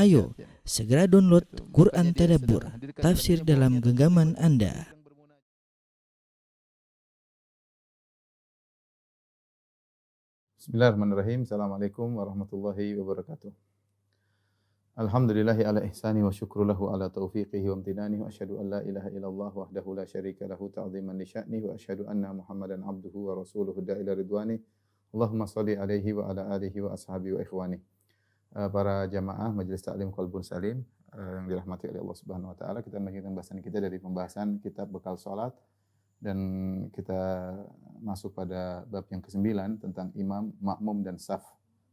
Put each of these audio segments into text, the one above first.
Ayo, segera download Quran Tadabbur, tafsir dalam genggaman Anda. Bismillahirrahmanirrahim. Assalamualaikum warahmatullahi wabarakatuh. Alhamdulillahi ala ihsani wa syukrulahu ala taufiqihi wa amtinani wa asyhadu an la ilaha illallah wahdahu la syarika lahu ta'ziman li sya'ni wa asyhadu anna Muhammadan abduhu wa rasuluhu da'ila ridwani. Allahumma shalli alaihi wa ala alihi wa ashabihi wa ikhwani. Para jamaah Majelis Ta'lim Qalbun Salim yang dirahmati oleh Allah Subhanahu wa taala, kita melanjutkan bahasan kita dari pembahasan kitab Bekal Salat dan kita masuk pada bab yang ke-9 tentang imam, makmum dan saf.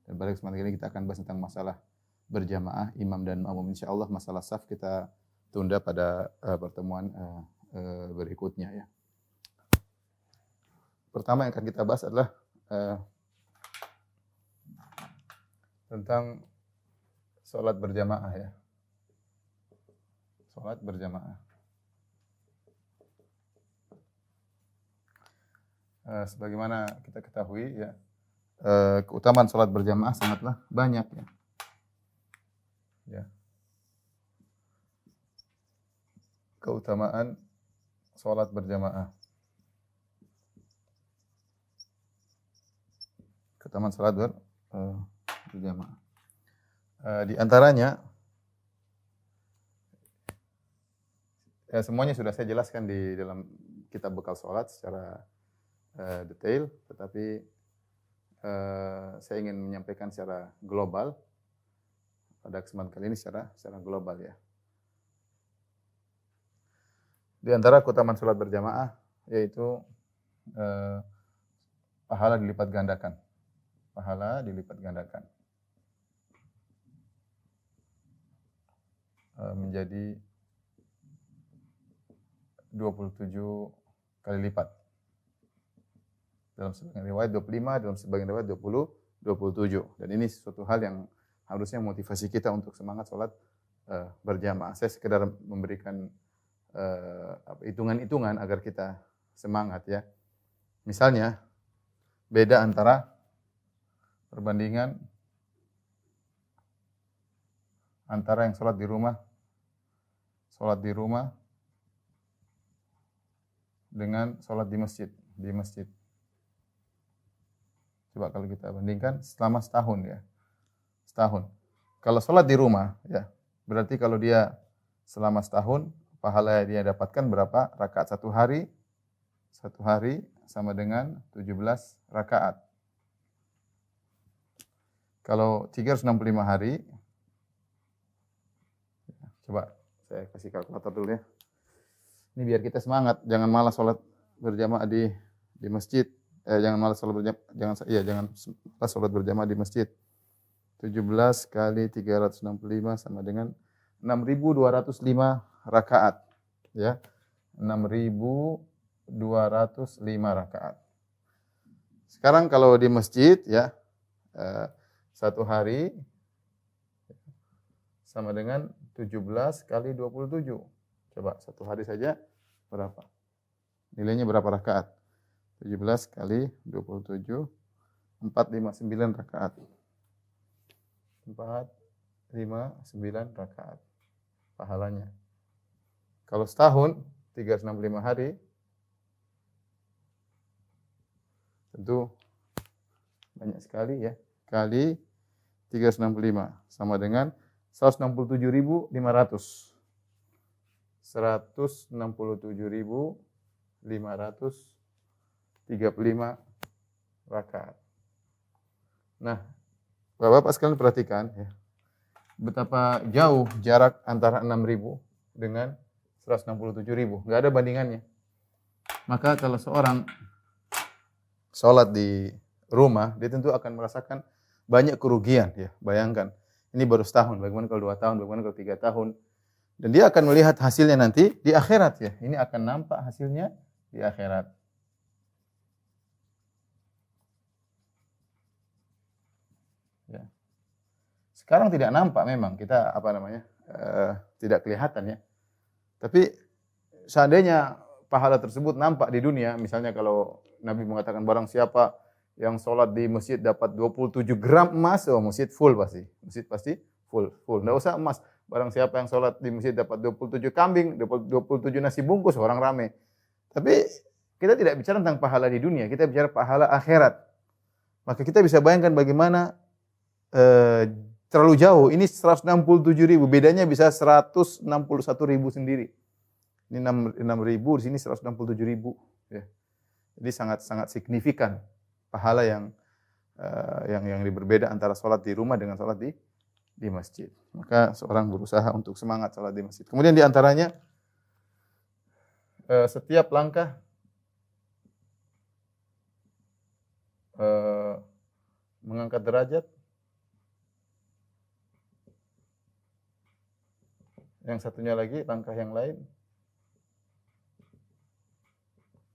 Dan pada kesempatan ini kita akan bahas tentang masalah berjamaah imam dan makmum. Insyaallah masalah saf kita tunda pada pertemuan berikutnya ya. Pertama yang akan kita bahas adalah tentang salat berjamaah ya. Salat berjamaah. Sebagaimana kita ketahui ya, keutamaan salat berjamaah sangatlah banyak ya. Ya. Keutamaan salat berjamaah. Keutamaan salat berjamaah. Di antaranya ya, semuanya sudah saya jelaskan di dalam kitab Bekal Salat secara detail, tetapi saya ingin menyampaikan secara global pada kesempatan kali ini secara global ya. Di antara keutamaan salat berjamaah yaitu pahala dilipat gandakan. Pahala dilipat gandakan. Menjadi 27 kali lipat. Dalam sebagian riwayat 25, dalam sebagian riwayat 27. Dan ini suatu hal yang harusnya motivasi kita untuk semangat salat berjamaah. Saya sekedar memberikan hitungan-hitungan agar kita semangat ya. Misalnya beda antara perbandingan antara yang salat di rumah dengan salat di masjid. Coba kalau kita bandingkan selama setahun ya. Setahun. Kalau salat di rumah ya, berarti kalau dia selama setahun pahala yang dia dapatkan berapa? Rakaat satu hari. Satu hari sama dengan 17 rakaat. Kalau 365 hari, coba saya kasih kalkulator dulu ya. Ini biar kita semangat, jangan malas salat berjamaah di masjid. Jangan malas salat berjamaah, jangan malas salat berjamaah di masjid. 17 kali 365 sama dengan 6.205 rakaat. Ya. 6.205 rakaat. Sekarang kalau di masjid ya, satu hari sama dengan 17 kali 27. Coba satu hari saja berapa? Nilainya berapa rakaat? 17 kali 27, 459 rakaat. 459 rakaat pahalanya. Kalau setahun 365 hari tentu banyak sekali ya. Kali 365 sama dengan 167.500. 167.535 rakaat. Nah, Bapak-bapak sekalian perhatikan ya. Betapa jauh jarak antara 6.000 dengan 167.000. Enggak ada bandingannya. Maka kalau seorang salat di rumah, dia tentu akan merasakan banyak kerugian ya. Bayangkan, ini baru setahun, bagaimana kalau 2 tahun, bagaimana kalau 3 tahun. Dan dia akan melihat hasilnya nanti di akhirat ya. Ini akan nampak hasilnya di akhirat. Ya. Sekarang tidak nampak memang, kita tidak kelihatan ya. Tapi seandainya pahala tersebut nampak di dunia, misalnya kalau Nabi mengatakan barang siapa yang sholat di masjid dapat 27 gram emas, oh masjid full pasti. Masjid pasti full. Nggak usah emas. Barang siapa yang sholat di masjid dapat 27 kambing, dapat 27 nasi bungkus, orang rame. Tapi kita tidak bicara tentang pahala di dunia, kita bicara pahala akhirat. Maka kita bisa bayangkan bagaimana terlalu jauh. Ini 167.000, bedanya bisa 161.000 sendiri. Ini 6.000, di sini 167.000. Ya. Jadi sangat signifikan pahala yang berbeda antara sholat di rumah dengan sholat di masjid. Maka seorang berusaha untuk semangat sholat di masjid. Kemudian di antaranya setiap langkah mengangkat derajat. Yang satunya lagi langkah yang lain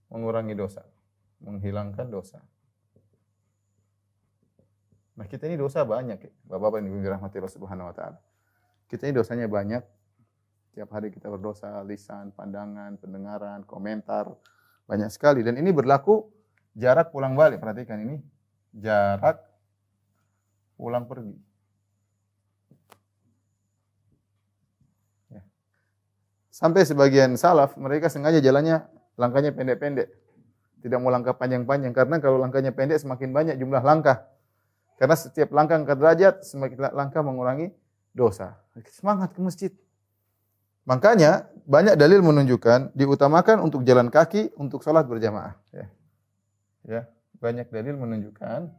mengurangi dosa, menghilangkan dosa. Nah, kita ini dosa banyak, ya. Bapak-bapak yang dirahmati Allah Subhanahu wa taala. Kita ini dosanya banyak. Tiap hari kita berdosa, lisan, pandangan, pendengaran, komentar, banyak sekali, dan ini berlaku jarak pulang balik. Perhatikan ini, jarak pulang pergi. Ya. Sampai sebagian salaf mereka sengaja jalannya langkahnya pendek-pendek. Tidak mau langkah panjang-panjang, karena kalau langkahnya pendek semakin banyak jumlah langkah. Karena setiap langkah angkat derajat, semakin langkah mengurangi dosa. Semangat ke masjid. Makanya banyak dalil menunjukkan diutamakan untuk jalan kaki untuk sholat berjamaah. Ya, banyak dalil menunjukkan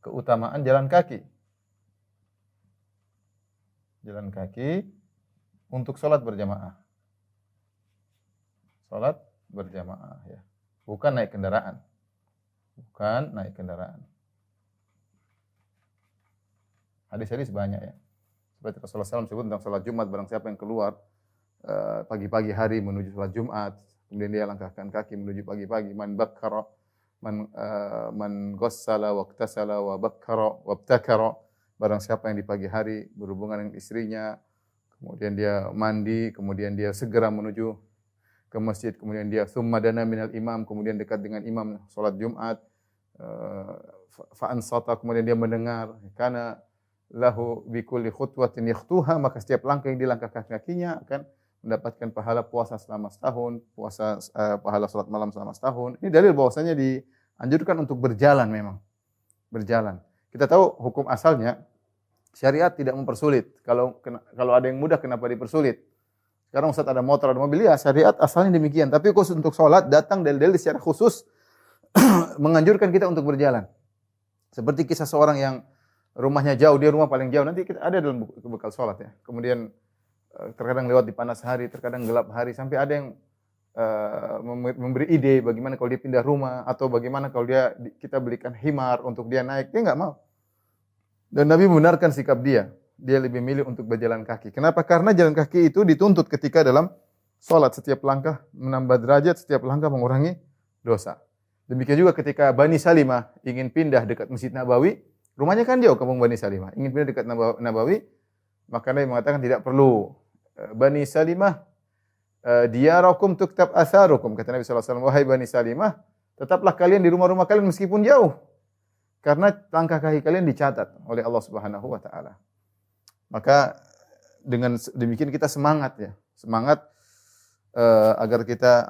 keutamaan jalan kaki. Jalan kaki untuk sholat berjamaah. Sholat berjamaah, ya. Bukan naik kendaraan. Bukan naik kendaraan. Hadis-hadis banyak, ya. Seperti Rasulullah SAW sebut tentang sholat Jumat, barang siapa yang keluar pagi-pagi hari menuju sholat Jumat, kemudian dia langkahkan kaki menuju pagi-pagi, man ghassala waqtasala wa bakkara wabtakara. Barang siapa yang di pagi hari berhubungan dengan istrinya, kemudian dia mandi, kemudian dia segera menuju ke masjid, kemudian dia summa dana minal imam, kemudian dekat dengan imam salat Jumat, fa ansata, kemudian dia mendengar, karena lahu bi kulli khutwatin yakhtuha, maka setiap langkah yang dilangkahkan kakinya akan mendapatkan pahala puasa selama setahun, pahala salat malam selama setahun. Ini dalil bahwasanya dianjurkan untuk berjalan memang. Berjalan. Kita tahu hukum asalnya syariat tidak mempersulit. Kalau ada yang mudah, kenapa dipersulit? Sekarang Ustaz ada motor, ada mobil, ya syariat asalnya demikian. Tapi khusus untuk sholat, datang dalil-dalil secara khusus menganjurkan kita untuk berjalan. Seperti kisah seorang yang rumahnya jauh, dia rumah paling jauh. Nanti kita ada dalam buku bekal sholat, ya. Kemudian terkadang lewat di panas hari, terkadang gelap hari, sampai ada yang memberi ide bagaimana kalau dia pindah rumah, atau bagaimana kalau kita belikan himar untuk dia naik. Dia enggak mau. Dan Nabi membenarkan sikap dia. Dia lebih milih untuk berjalan kaki. Kenapa? Karena jalan kaki itu dituntut ketika dalam sholat. Setiap langkah menambah derajat, setiap langkah mengurangi dosa. Demikian juga ketika Bani Salimah ingin pindah dekat Masjid Nabawi, rumahnya kan jauh kampung Bani Salimah, ingin pindah dekat Nabawi, maka Nabi mengatakan tidak perlu. Bani Salimah, diyarakum tuktab atharukum, kata Nabi SAW, wahai Bani Salimah, tetaplah kalian di rumah-rumah kalian meskipun jauh. Karena langkah kaki kalian dicatat oleh Allah Subhanahu wa taala. Maka dengan demikian kita semangat, ya. Semangat agar kita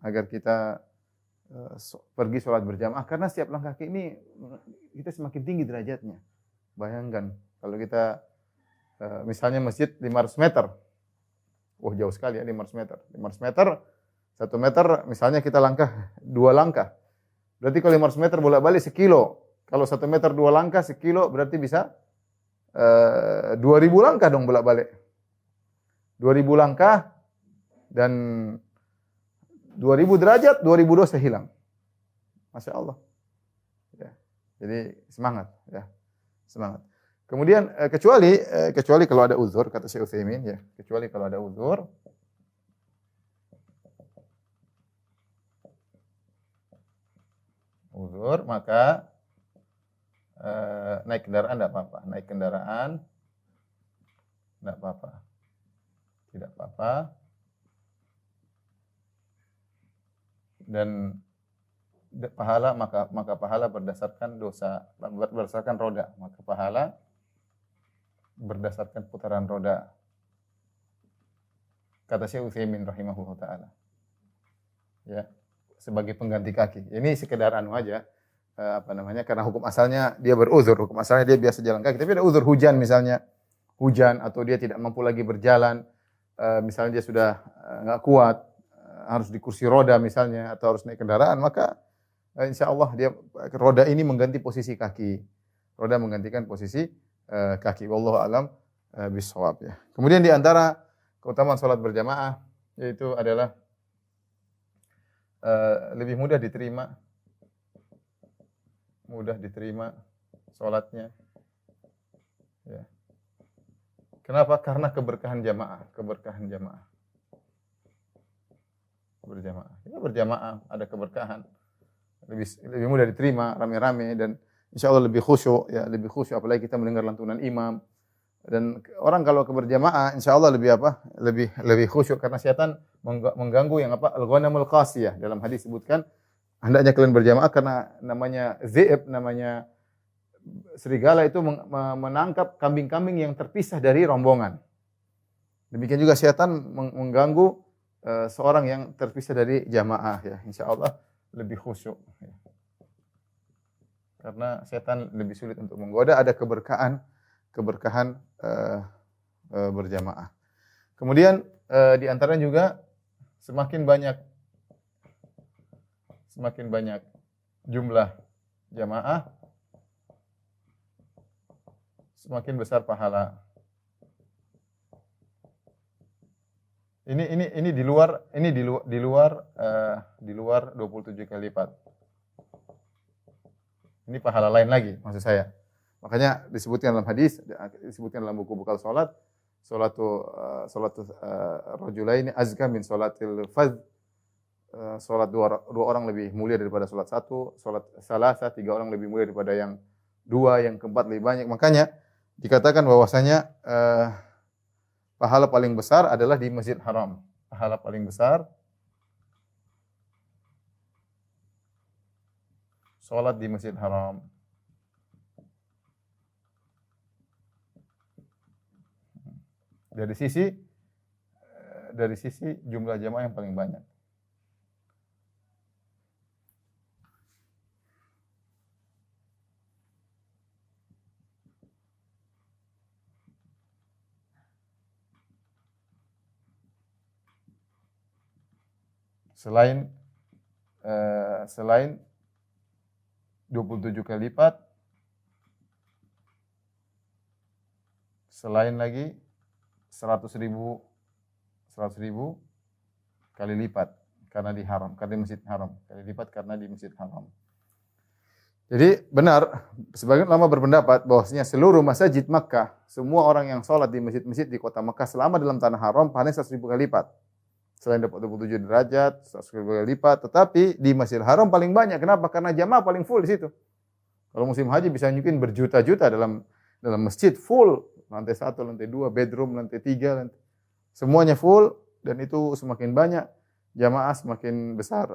agar kita pergi sholat berjamaah, karena setiap langkah kaki ini kita semakin tinggi derajatnya. Bayangkan kalau kita misalnya masjid 500 meter. Oh, jauh sekali, ya, 500 meter. 500 meter, 1 meter misalnya kita langkah 2 langkah. Berarti kalau 500 meter bolak-balik sekilo. Kalau 1 meter 2 langkah sekilo, berarti bisa 2.000 langkah dong bolak-balik. 2.000 langkah dan 2.000 derajat, 2.000 dosa hilang. Masya Allah. Ya. Jadi semangat, ya. Semangat. Kemudian kecuali kalau ada uzur, kata Syekh Utsaimin, ya. Kecuali kalau ada uzur. Uzur, maka naik kendaraan tidak apa-apa. Naik kendaraan tidak apa-apa. Tidak apa-apa. Dan pahala, maka pahala berdasarkan dosa, berdasarkan roda, maka pahala berdasarkan putaran roda. Kata Syekh Utsaimin rahimahullah taala. Ya, sebagai pengganti kaki. Ini sekedar anu aja, karena hukum asalnya dia beruzur, hukum asalnya dia biasa jalan kaki, tapi ada uzur hujan misalnya. Hujan atau dia tidak mampu lagi berjalan, misalnya dia sudah enggak kuat, harus di kursi roda misalnya atau harus naik kendaraan, maka insya Allah dia roda ini mengganti posisi kaki. Roda menggantikan posisi kaki. Wallahu a'lam bishawab ya. Kemudian di antara keutamaan salat berjamaah yaitu adalah lebih mudah diterima salatnya. Ya. Kenapa? Karena keberkahan jamaah. Berjamaah. Kita berjamaah ada keberkahan. Lebih mudah diterima rame-rame dan insya Allah lebih khusyuk ya, apalagi kita mendengar lantunan imam. Dan orang kalau berjamaah insya Allah lebih khusyuk karena setan mengganggu yang al-ghanamul qasiyah. Dalam hadis sebutkan hendaknya kalian berjamaah karena namanya zi'ib, namanya serigala itu menangkap kambing-kambing yang terpisah dari rombongan. Demikian juga setan mengganggu seorang yang terpisah dari jamaah ya. Insya Allah lebih khusyuk ya. Karena setan lebih sulit untuk menggoda, ada keberkahan berjamaah. Kemudian di antaranya juga semakin banyak jumlah jamaah, semakin besar pahala. Ini di luar 27 kali lipat. Ini pahala lain lagi maksud saya. Makanya disebutkan dalam hadis, disebutkan dalam buku bekal salat, salatu rajulaini azka min salatil fadh. Salat dua orang lebih mulia daripada salat satu, salat salasa, tiga orang lebih mulia daripada yang dua, yang keempat lebih banyak. Makanya dikatakan bahwasanya pahala paling besar adalah di Masjid Haram. Pahala paling besar salat di Masjid Haram. Dari sisi jumlah jamaah yang paling banyak. Selain 27 kali lipat, selain lagi 100.000 kali lipat karena di Masjid Haram, kali lipat karena di Masjid Haram. Jadi benar, sebagian ulama berpendapat bahwasanya seluruh masjid Makkah, semua orang yang sholat di masjid-masjid di kota Makkah selama dalam tanah haram pahalanya 100.000 kali lipat. Selain dapat 27 derajat, 100.000 kali lipat, tetapi di Masjid Haram paling banyak. Kenapa? Karena jamaah paling full di situ. Kalau musim haji bisa nyukin berjuta-juta dalam masjid full, lantai 1, lantai 2, bedroom, lantai 3, semuanya full dan itu semakin banyak jamaah semakin besar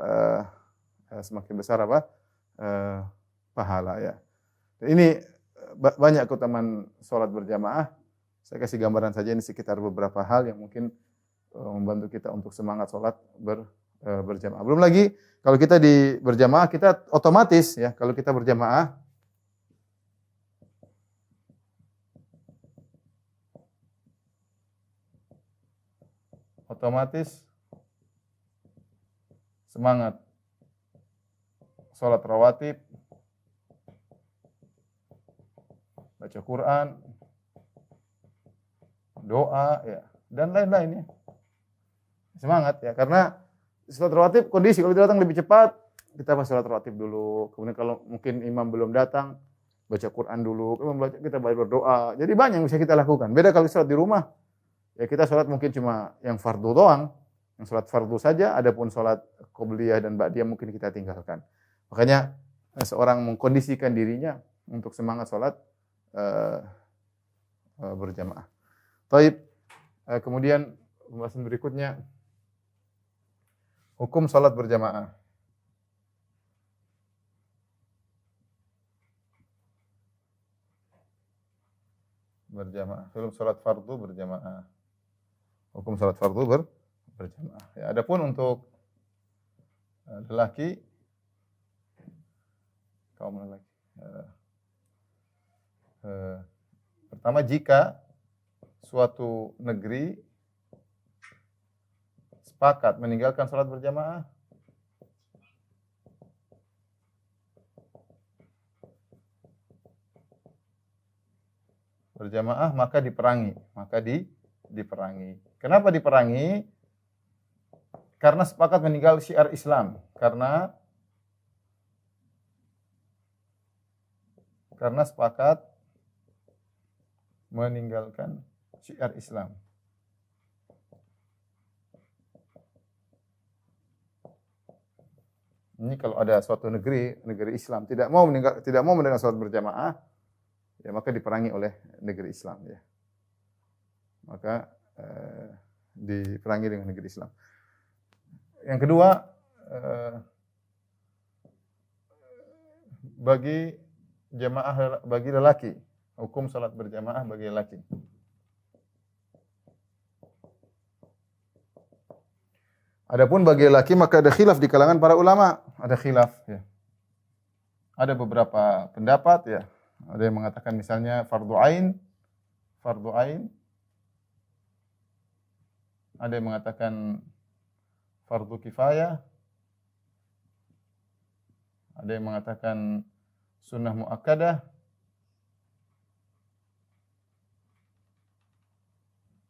pahala ya. Ini banyak keutamaan salat berjamaah. Saya kasih gambaran saja ini sekitar beberapa hal yang mungkin membantu kita untuk semangat salat berjamaah. Belum lagi kalau kita berjamaah kita otomatis ya, kalau kita berjamaah otomatis semangat salat rawatib, baca Quran, doa ya dan lain-lainnya. Semangat ya, karena salat rawatib kondisi kalau dia datang lebih cepat, kita pas salat rawatib dulu. Kemudian kalau mungkin imam belum datang, baca Quran dulu, kita berdoa. Jadi banyak yang bisa kita lakukan. Beda kalau salat di rumah, ya kita salat mungkin cuma yang fardu doang, yang salat fardu saja, adapun salat qobliyah dan ba'diyah mungkin kita tinggalkan. Makanya seorang mengkondisikan dirinya untuk semangat salat berjamaah. Taib, kemudian pembahasan berikutnya hukum salat berjamaah. berjamaah. Belum salat fardu berjamaah. Hukum salat fardu berjamaah. Ya, adapun untuk lelaki, kaum lelaki. Pertama, jika suatu negeri sepakat meninggalkan salat berjamaah, maka diperangi, diperangi. Kenapa diperangi? Karena sepakat meninggal syiar Islam. Karena sepakat meninggalkan syiar Islam. Ini kalau ada suatu negeri Islam tidak mau meninggalkan salat berjamaah, ya maka diperangi oleh negeri Islam, ya. Maka diperangi dengan negeri Islam. Yang kedua, bagi lelaki, hukum salat berjamaah bagi lelaki. Adapun bagi lelaki maka ada khilaf di kalangan para ulama, ada khilaf, ya. Ada beberapa pendapat, ya. Ada yang mengatakan misalnya fardu ain. Ada yang mengatakan fardu kifayah. Ada yang mengatakan sunnah muakkadah.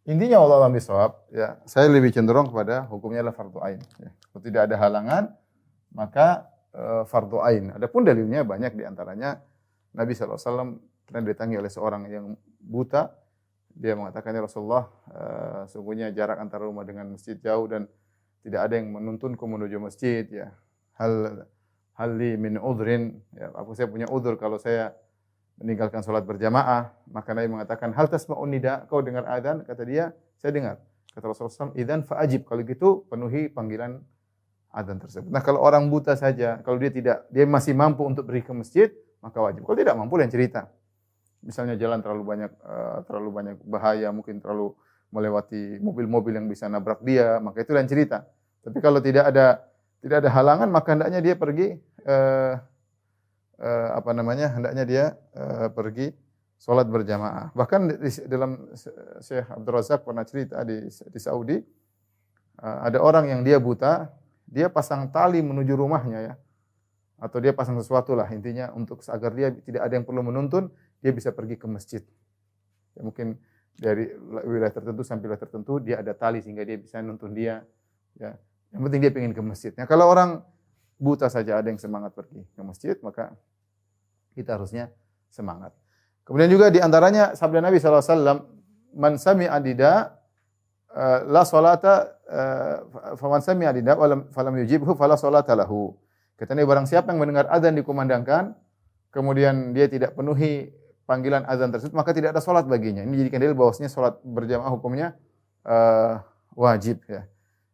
Intinya wallahu a'lam bishawab, ya, saya lebih cenderung kepada hukumnya adalah fardu ain, ya. Kalau tidak ada halangan maka fardu ain. Adapun dalilnya banyak, di antaranya Nabi SAW pernah didatangi oleh seorang yang buta. Dia mengatakan, ya Rasulullah, sungguhnya jarak antara rumah dengan masjid jauh dan tidak ada yang menuntunku menuju masjid, ya. Hal li min udhrin, ya, saya punya udzur kalau saya meninggalkan salat berjamaah. Maka Nabi mengatakan, hal tasma'un nida, kau dengar adzan? Kata dia, saya dengar. Kata Rasulullah SAW, idzan fa'ajib, kalau gitu penuhi panggilan adzan tersebut. Nah, kalau orang buta saja, kalau dia masih mampu untuk pergi ke masjid, maka wajib. Kalau tidak mampu, lain cerita. Misalnya jalan terlalu banyak bahaya, mungkin terlalu melewati mobil-mobil yang bisa nabrak dia, maka itu lain cerita. Tapi kalau tidak ada halangan, maka hendaknya dia pergi hendaknya dia pergi salat berjamaah. Bahkan dalam Syekh Abdul Razak pernah cerita di Saudi, ada orang yang dia buta, dia pasang tali menuju rumahnya, ya. Atau dia pasang sesuatu lah, intinya untuk agar dia tidak ada yang perlu menuntun, dia bisa pergi ke masjid. Ya, mungkin dari wilayah tertentu sampai wilayah tertentu dia ada tali sehingga dia bisa nuntun dia, ya. Yang penting dia ingin ke masjid. Nah, kalau orang buta saja ada yang semangat pergi ke masjid, maka kita harusnya semangat. Kemudian juga di antaranya sabda Nabi SAW, man sami'a nida la salata faman sami'a nida falam yujibhu fala salata lahu. Kata Nabi, barang siapa yang mendengar azan dikumandangkan, kemudian dia tidak penuhi panggilan azan tersebut, maka tidak ada salat baginya. Ini jadikan dalil bahwasanya salat berjamaah hukumnya wajib, ya.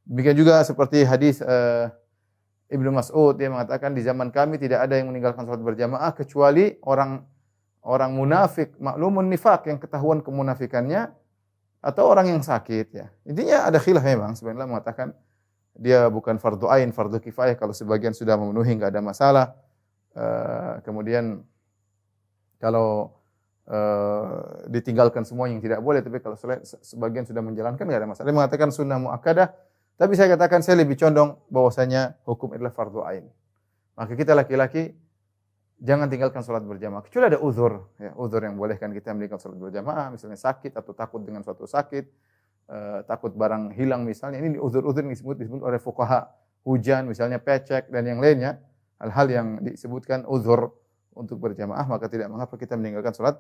Demikian juga seperti hadis Ibnu Mas'ud, dia mengatakan di zaman kami tidak ada yang meninggalkan salat berjamaah kecuali orang munafik, maklumun nifaq, yang ketahuan kemunafikannya, atau orang yang sakit, ya. Intinya ada khilaf memang, sebenarnya mengatakan dia bukan fardu ain, fardu kifayah kalau sebagian sudah memenuhi enggak ada masalah. Kemudian kalau ditinggalkan semua yang tidak boleh, tapi kalau sebagian sudah menjalankan enggak ada masalah. Dia mengatakan sunnah muakkadah, tapi saya katakan saya lebih condong bahwasanya hukum adalah fardu ain. Maka kita laki-laki jangan tinggalkan salat berjamaah kecuali ada uzur, ya, uzur yang bolehkan kita meninggalkan salat berjamaah, misalnya sakit atau takut dengan suatu sakit, takut barang hilang misalnya. Ini uzur-uzur yang disebut oleh fuqaha, hujan misalnya, pecek dan yang lainnya, hal-hal yang disebutkan uzur untuk berjamaah, maka tidak mengapa kita meninggalkan salat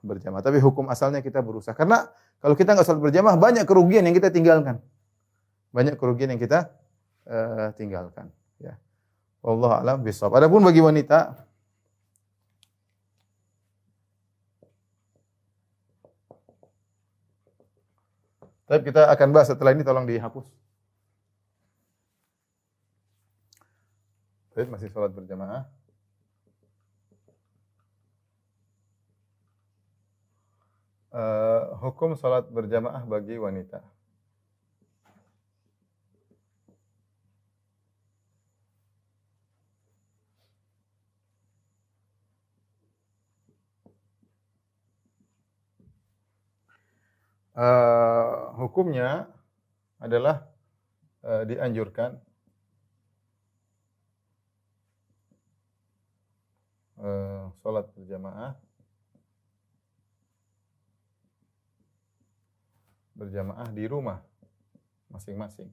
berjamaah. Tapi hukum asalnya kita berusaha, karena kalau kita enggak salat berjamaah banyak kerugian yang kita tinggalkan. Ya. Wallahu a'lam bishawab. Adapun bagi wanita, tapi kita akan bahas setelah ini, tolong dihapus. Baik, masih salat berjamaah. Hukum salat berjamaah bagi wanita. Hukumnya adalah dianjurkan salat berjamaah di rumah masing-masing.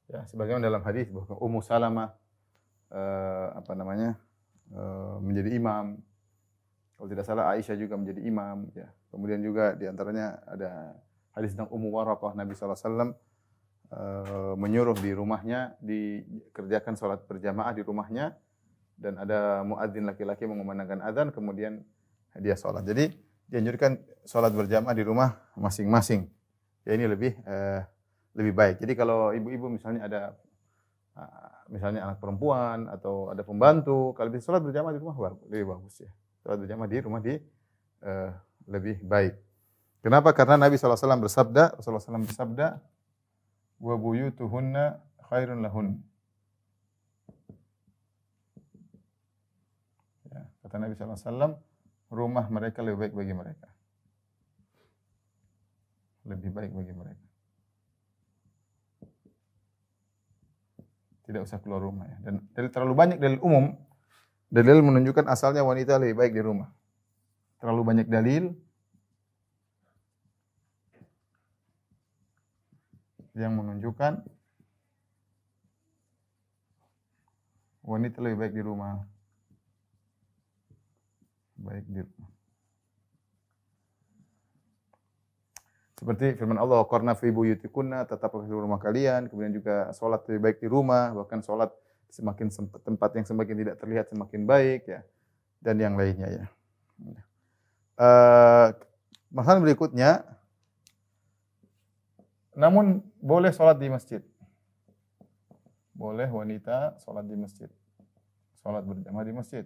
Ya, sebagaimana dalam hadis bahwa Ummu Salamah menjadi imam. Kalau tidak salah Aisyah juga menjadi imam, ya. Kemudian juga di antaranya ada hadis tentang Ummu Waraqah, Nabi sallallahu alaihi wasallam menyuruh di rumahnya dikerjakan salat berjamaah di rumahnya, dan ada muadzin laki-laki mengumandangkan azan, kemudian dia salat. Jadi dianjurkan salat berjamaah di rumah masing-masing. Ya, ini lebih baik. Jadi kalau ibu-ibu misalnya ada misalnya anak perempuan atau ada pembantu, kalau bisa salat berjamaah di rumah lebih bagus, ya. Salat berjamaah di rumah lebih baik. Kenapa? Karena Nabi SAW bersabda, wa buyutuhunna khairun lahun. Ya, kata Nabi SAW, rumah mereka lebih baik bagi mereka. Lebih baik bagi mereka. Tidak usah keluar rumah, ya. Dan terlalu banyak dalil umum, dalil menunjukkan asalnya wanita lebih baik di rumah. Terlalu banyak dalil yang menunjukkan wanita lebih baik di rumah. Baik di rumah. Seperti firman Allah, "Waqarna fi buyutikunna", tetaplah di rumah kalian. Kemudian juga salat lebih baik di rumah, bahkan salat semakin tempat yang semakin tidak terlihat semakin baik, ya. Dan yang lainnya, ya. Masalah berikutnya, namun boleh salat di masjid. Boleh wanita salat di masjid. Salat berjamaah di masjid.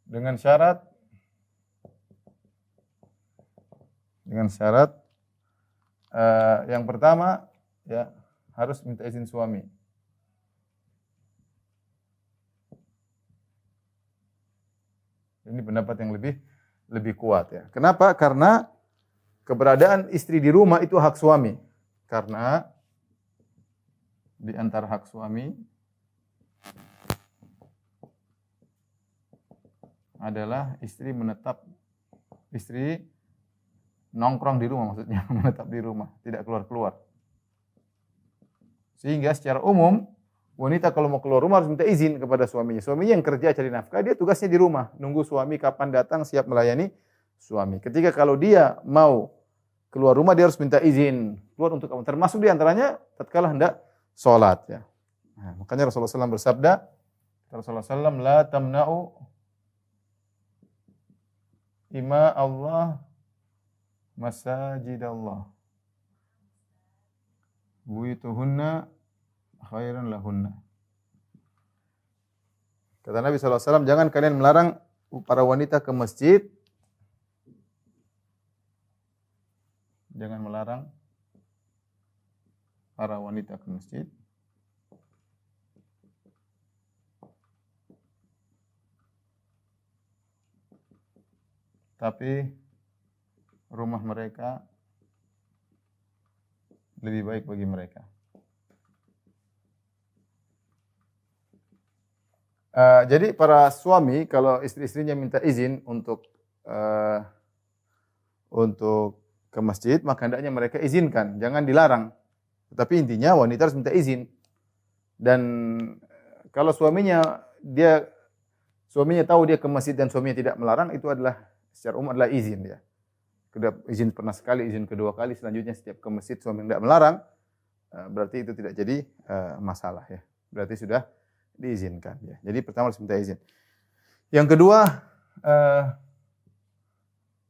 Dengan syarat yang pertama, ya, harus minta izin suami. Ini pendapat yang lebih kuat, ya. Kenapa? Karena keberadaan istri di rumah itu hak suami. Karena di antara hak suami adalah istri nongkrong di rumah, maksudnya menetap di rumah, tidak keluar-keluar. Sehingga secara umum wanita kalau mau keluar rumah harus minta izin kepada suaminya. Suaminya yang kerja cari nafkah, dia tugasnya di rumah, nunggu suami kapan datang siap melayani suami. Ketika kalau dia mau keluar rumah dia harus minta izin keluar untuk kamu. Termasuk di antaranya tatkala hendak salat, ya. Nah, makanya Rasulullah SAW bersabda, Rasulullah SAW, la tamna'u ima Allah masajid Allah. Buyutuhunna khairan lahunna. Kata Nabi SAW, jangan kalian melarang para wanita ke masjid. Jangan melarang para wanita ke masjid. Tapi rumah mereka lebih baik bagi mereka. Jadi para suami kalau istri-istrinya minta izin untuk ke masjid, maka hendaknya mereka izinkan, jangan dilarang. Tetapi intinya wanita harus minta izin. Dan kalau suaminya tahu dia ke masjid dan suaminya tidak melarang, itu adalah secara umum adalah izin, ya. Sudah izin pernah sekali, izin kedua kali, selanjutnya setiap ke masjid suami tidak melarang, berarti itu tidak jadi masalah, ya. Berarti sudah diizinkan, ya. Jadi pertama harus minta izin. Yang kedua,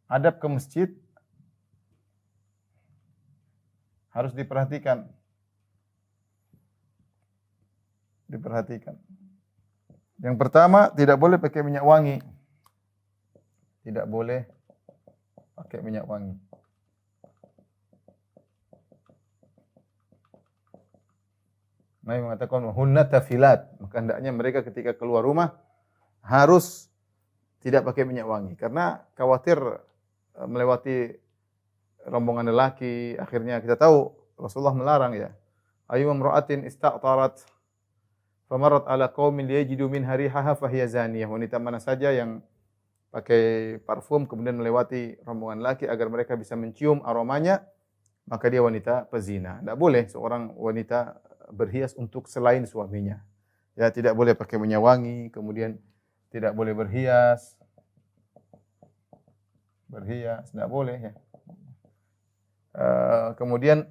adab ke masjid harus diperhatikan. diperhatikan. Yang pertama, tidak boleh pakai minyak wangi. Tidak boleh pakai minyak wangi. Nabi mengatakan hunna tafilat, maka hendaknya mereka ketika keluar rumah harus tidak pakai minyak wangi karena khawatir melewati rombongan lelaki. Akhirnya kita tahu Rasulullah melarang ya. Ayu imra'atin ista'tarat famarat ala qaumin liyajidu min harihaha fahiya zaniyah. Wanita mana saja yang pakai parfum kemudian melewati rombongan lelaki agar mereka bisa mencium aromanya, maka dia wanita pezina. Tidak boleh seorang wanita berhias untuk selain suaminya. Ya, tidak boleh pakai minyak wangi, kemudian tidak boleh berhias. Berhias tidak boleh ya. Kemudian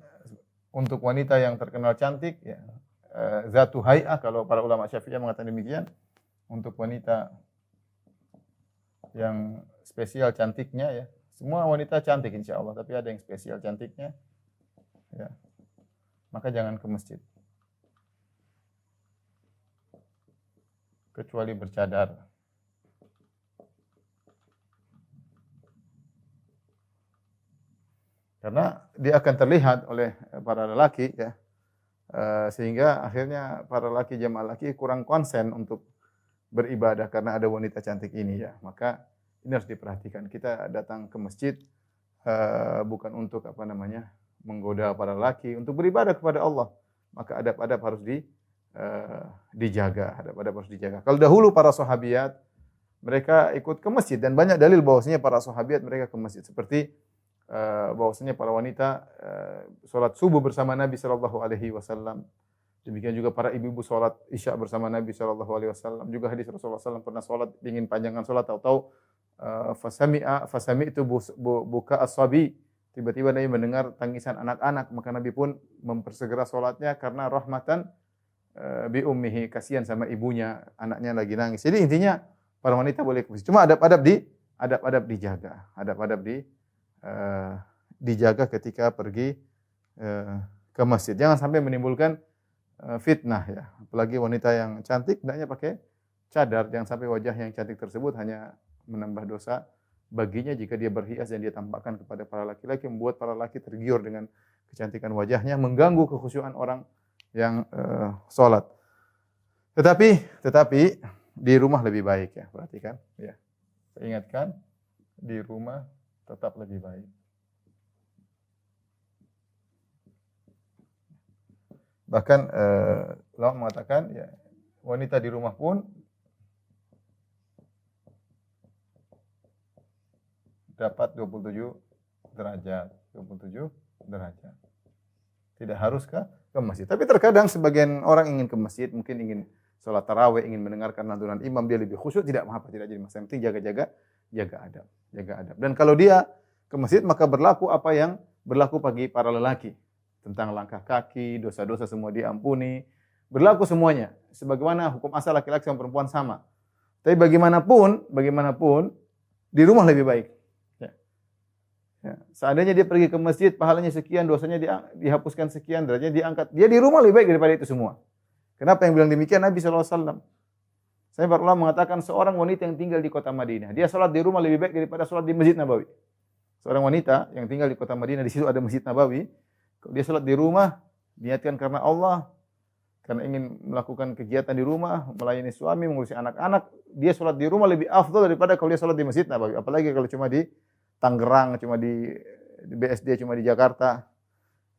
untuk wanita yang terkenal cantik ya, zatu hay'ah, kalau para ulama Syafi'iyah mengatakan demikian, untuk wanita yang spesial cantiknya ya. Semua wanita cantik insya Allah, tapi ada yang spesial cantiknya ya. Maka jangan ke masjid. Kecuali bercadar. Karena dia akan terlihat oleh para lelaki ya. Sehingga akhirnya para lelaki jamaah lelaki kurang konsen untuk beribadah karena ada wanita cantik ini ya. Maka ini harus diperhatikan. Kita datang ke masjid bukan untuk menggoda para lelaki, untuk beribadah kepada Allah. Maka adab-adab harus dijaga, adab-adab harus dijaga. Kalau dahulu para sahabiat mereka ikut ke masjid dan banyak dalil bahwasanya para sahabiat mereka ke masjid, seperti bahwasanya para wanita salat subuh bersama Nabi sallallahu alaihi wasallam. Demikian juga para ibu-ibu salat Isya bersama Nabi sallallahu alaihi wasallam. Juga hadis Rasulullah sallallahu pernah salat ingin panjangkan salat atau fasami'tu buka as-sabi. Tiba-tiba Nabi mendengar tangisan anak-anak, maka Nabi pun mempersegera salatnya karena rahmatan bi ummihi, kasihan sama ibunya, anaknya lagi nangis. Jadi intinya para wanita boleh ke masjid. Cuma adab-adab dijaga. Adab-adab dijaga ketika pergi ke masjid. Jangan sampai menimbulkan fitnah ya. Apalagi wanita yang cantik hendaknya pakai cadar. Jangan sampai wajah yang cantik tersebut hanya menambah dosa baginya jika dia berhias dan dia tampakkan kepada para laki-laki, membuat para laki tergiur dengan kecantikan wajahnya, mengganggu kekhusyuan orang yang salat. Tetapi di rumah lebih baik ya, perhatikan ya. Saya ingatkan, di rumah tetap lebih baik. Bahkan ulama mengatakan ya, wanita di rumah pun dapat 27 derajat. Tidak harus ke masjid. Tapi terkadang sebagian orang ingin ke masjid, mungkin ingin sholat tarawih, ingin mendengarkan lantunan imam, dia lebih khusyuk, tidak mengapa, tidak jadi masalah. Yang penting jaga adab. Dan kalau dia ke masjid, maka berlaku apa yang berlaku bagi para lelaki. Tentang langkah kaki, dosa-dosa semua diampuni. Berlaku semuanya. Sebagaimana hukum asal laki-laki sama perempuan sama. Tapi bagaimanapun, di rumah lebih baik. Ya. Seandainya dia pergi ke masjid, pahalanya sekian, dosanya dihapuskan sekian, derajatnya diangkat. Dia di rumah lebih baik daripada itu semua. Kenapa yang bilang demikian? Nabi SAW. Saya pernah mengatakan seorang wanita yang tinggal di kota Madinah, dia sholat di rumah lebih baik daripada sholat di Masjid Nabawi. Seorang wanita yang tinggal di kota Madinah, di situ ada Masjid Nabawi. Kalau dia sholat di rumah, niatkan karena Allah, karena ingin melakukan kegiatan di rumah, melayani suami, mengurusi anak-anak, dia sholat di rumah lebih afdal daripada kalau dia sholat di Masjid Nabawi. Apalagi kalau cuma di Tangerang, cuma di BSD, cuma di Jakarta,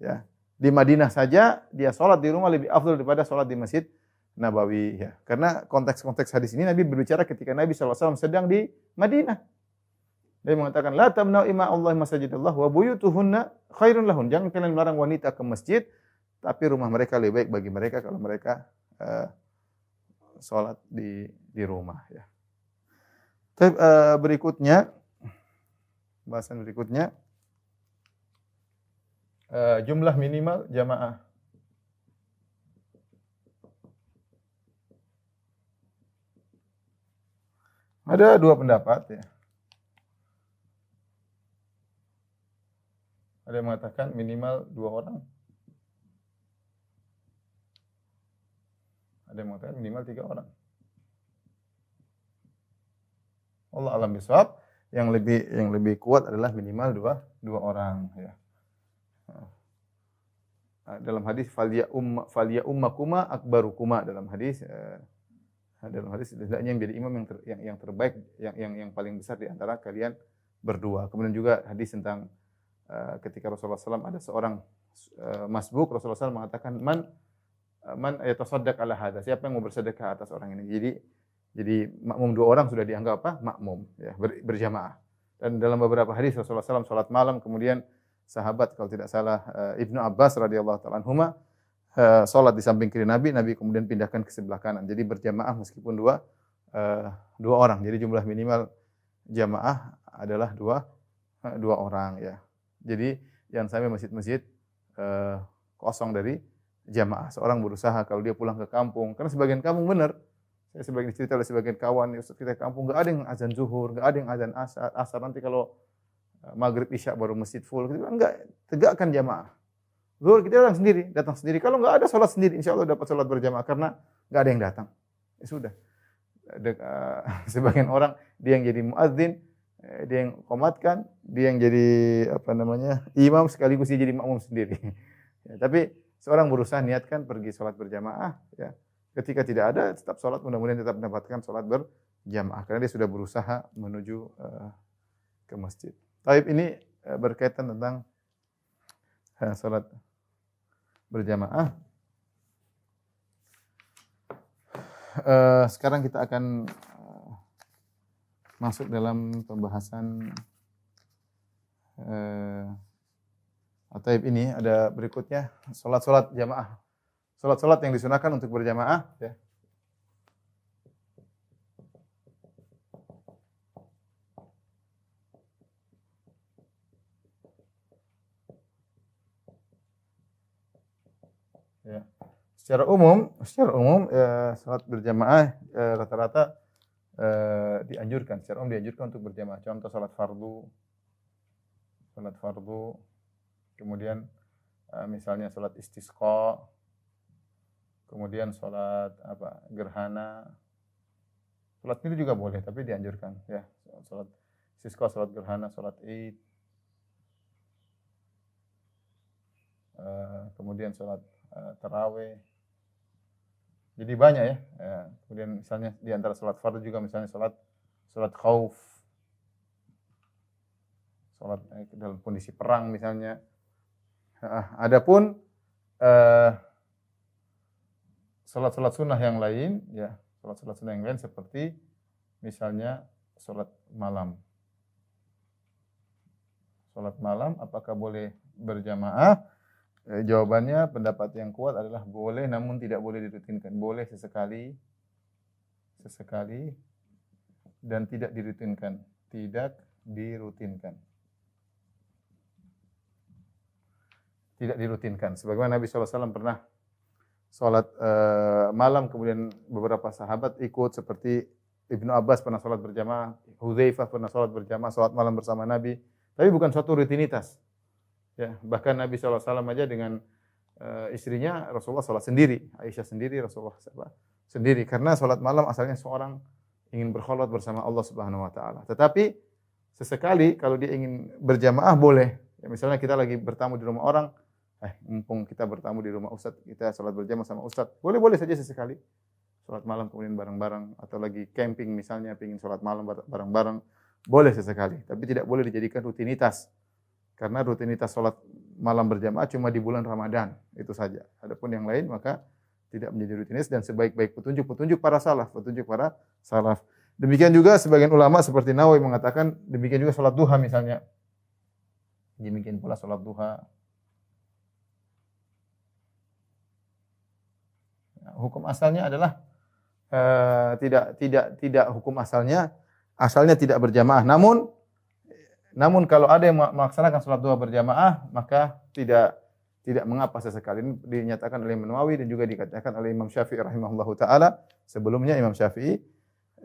ya. Di Madinah saja dia sholat di rumah lebih afdal daripada sholat di Masjid Nabawi. Ya. Karena konteks-konteks hadis ini Nabi berbicara ketika Nabi SAW sedang di Madinah. Dia mengatakan, la tamna'u ima Allah masajidallah wa buyutuhunna khairun lahun. Jangan kalian melarang wanita ke masjid, tapi rumah mereka lebih baik bagi mereka kalau mereka sholat di rumah. Ya. Bahasan berikutnya, jumlah minimal jamaah. Ada dua pendapat ya. Ada yang mengatakan minimal 2 orang. Ada yang mengatakan minimal 3 orang. Allah alam bisawab. Yang lebih kuat adalah minimal dua orang ya. Dalam hadis falya ummakuma akbarukuma, dalam hadis hendaknya yang jadi imam yang terbaik, yang paling besar di antara kalian berdua. Kemudian juga hadis tentang ketika Rasulullah SAW ada seorang masbuk, Rasulullah SAW mengatakan man yatasaddaq ala hadza, siapa yang mau bersedekah atas orang ini. Jadi makmum 2 orang sudah dianggap apa? Makmum ya, berjamaah. Dan dalam beberapa hadis Rasulullah SAW salat malam, kemudian sahabat kalau tidak salah Ibnu Abbas radhiyallahu taala anhuma salat di samping kiri Nabi kemudian pindahkan ke sebelah kanan. Jadi berjamaah meskipun dua orang. Jadi jumlah minimal jamaah adalah dua orang ya. Jadi jangan sampai masjid-masjid kosong dari jamaah. Seorang berusaha kalau dia pulang ke kampung, karena sebagian kampung benar. Saya sebagian cerita oleh sebagian kawan, kita kampung enggak ada yang azan zuhur, enggak ada yang azan asar. Nanti kalau maghrib isya baru masjid full. Kita bilang enggak, tegakkan jamaah. Zuhur kita datang sendiri. Kalau enggak ada salat sendiri, insyaallah dapat salat berjamaah karena enggak ada yang datang. Ya sudah. Sebagian orang dia yang jadi muadzin, dia yang qomatkan, dia yang jadi imam sekaligus dia jadi makmum sendiri. Ya, tapi seorang berusaha niatkan pergi salat berjamaah ya. Ketika tidak ada, tetap sholat, mudah-mudahan tetap mendapatkan sholat berjamaah. Karena dia sudah berusaha menuju ke masjid. Taib ini berkaitan tentang sholat berjamaah. Sekarang kita akan masuk dalam pembahasan Taib ini. Ada berikutnya, sholat-sholat jamaah. Salat-salat yang disunahkan untuk berjamaah ya. Ya. Secara umum salat berjamaah rata-rata dianjurkan, secara umum dianjurkan untuk berjamaah. Contoh salat fardu, kemudian misalnya salat istisqa, kemudian sholat gerhana. Sholat itu juga boleh, tapi dianjurkan ya. Sholat istisqa, sholat gerhana, sholat Id. Kemudian sholat tarawih. Jadi banyak ya. Kemudian misalnya di antara sholat fardu juga misalnya sholat khauf. Sholat dalam kondisi perang misalnya. Adapun salat-salat sunnah yang lain, ya, salat-salat sunnah yang lain seperti misalnya salat malam. Salat malam apakah boleh berjamaah? Jawabannya pendapat yang kuat adalah boleh, namun tidak boleh dirutinkan. Boleh sesekali dan tidak dirutinkan. Tidak dirutinkan. Sebagaimana Nabi SAW pernah salat malam, kemudian beberapa sahabat ikut, seperti Ibnu Abbas pernah salat berjamaah, Hudzaifah pernah salat berjamaah, salat malam bersama Nabi. Tapi bukan suatu rutinitas. Ya, bahkan Nabi SAW aja dengan istrinya Rasulullah salat sendiri, Aisyah sendiri, Rasulullah sendiri, karena salat malam asalnya seorang ingin berkholwat bersama Allah Subhanahu wa taala. Tetapi sesekali kalau dia ingin berjamaah boleh. Ya, misalnya kita lagi bertamu di rumah orang, mumpung kita bertamu di rumah Ustaz, kita salat berjamaah sama Ustaz. Boleh saja sesekali. Salat malam kemudian bareng-bareng, atau lagi camping misalnya, ingin salat malam bareng-bareng, boleh sesekali. Tapi tidak boleh dijadikan rutinitas. Karena rutinitas salat malam berjamaah cuma di bulan Ramadan, itu saja. Adapun yang lain maka tidak menjadi rutinitas, dan sebaik-baik petunjuk para salaf. Demikian juga sebagian ulama seperti Nawawi mengatakan, demikian juga salat duha misalnya. Demikian pula salat duha. Hukum asalnya adalah tidak hukum asalnya tidak berjamaah. Namun kalau ada yang melaksanakan salat duha berjamaah, maka tidak mengapa sesekali. Ini dinyatakan oleh Imam Nawawi dan juga dikatakan oleh Imam Syafi'i rahimahullahu taala. Sebelumnya Imam Syafi'i,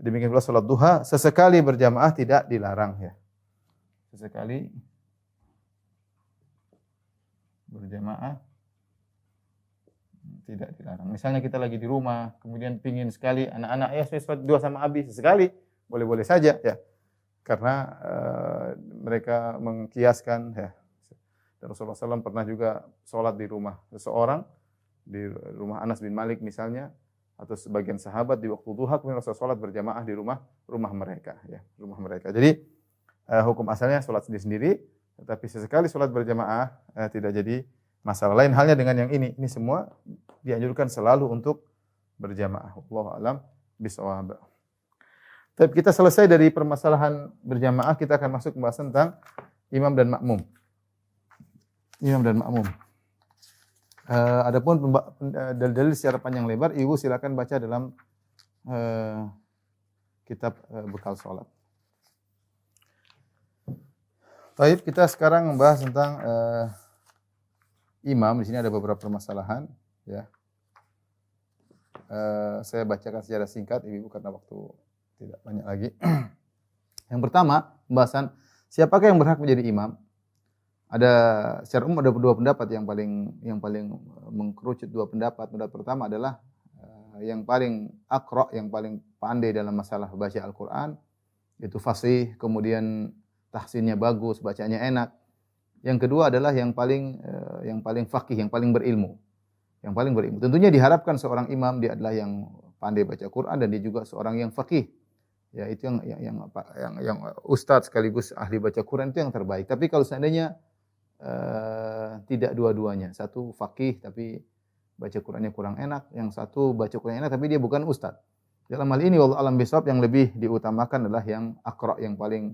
demikian pula salat duha sesekali berjamaah tidak dilarang ya. Sesekali berjamaah tidak dilarang. Misalnya kita lagi di rumah, kemudian pingin sekali anak-anak saya sholat dua sama Abi sesekali, boleh-boleh saja ya. Karena mereka mengkiaskan ya. Rasulullah SAW pernah juga sholat di rumah seseorang, di rumah Anas bin Malik misalnya, atau sebagian sahabat di waktu duha, kemudian Rasulullah sholat berjamaah di rumah mereka ya, rumah mereka. Jadi hukum asalnya sholat sendiri-sendiri, tetapi sesekali sholat berjamaah tidak jadi masalah. Lain halnya dengan yang ini semua dianjurkan selalu untuk berjamaah. Wallahu a'lam bishawab. Tapi kita selesai dari permasalahan berjamaah, kita akan masuk pembahasan tentang imam dan makmum. Imam dan makmum. Adapun dalil-dalil secara panjang lebar, ibu silakan baca dalam kitab bekal salat. Baik, kita sekarang membahas tentang imam. Di sini ada beberapa permasalahan, ya. Saya bacakan secara singkat, ibu, karena waktu tidak banyak lagi. Yang pertama, pembahasan siapakah yang berhak menjadi imam? Ada secara umum ada dua pendapat yang paling mengkerucut dua pendapat. Pendapat pertama adalah yang paling aqra, yang paling pandai dalam masalah baca Al-Qur'an, itu fasih, kemudian tahsinnya bagus, bacanya enak. Yang kedua adalah yang paling faqih, yang paling berilmu. Yang paling berilmu. Tentunya diharapkan seorang imam dia adalah yang pandai baca Quran dan dia juga seorang yang faqih. Ya, itu yang ustaz sekaligus ahli baca Quran itu yang terbaik. Tapi kalau seandainya tidak dua-duanya, satu faqih tapi baca Qurannya kurang enak, yang satu baca Quran enak tapi dia bukan ustaz. Dalam hal ini wallahu alam bisawab, yang lebih diutamakan adalah yang aqra, yang paling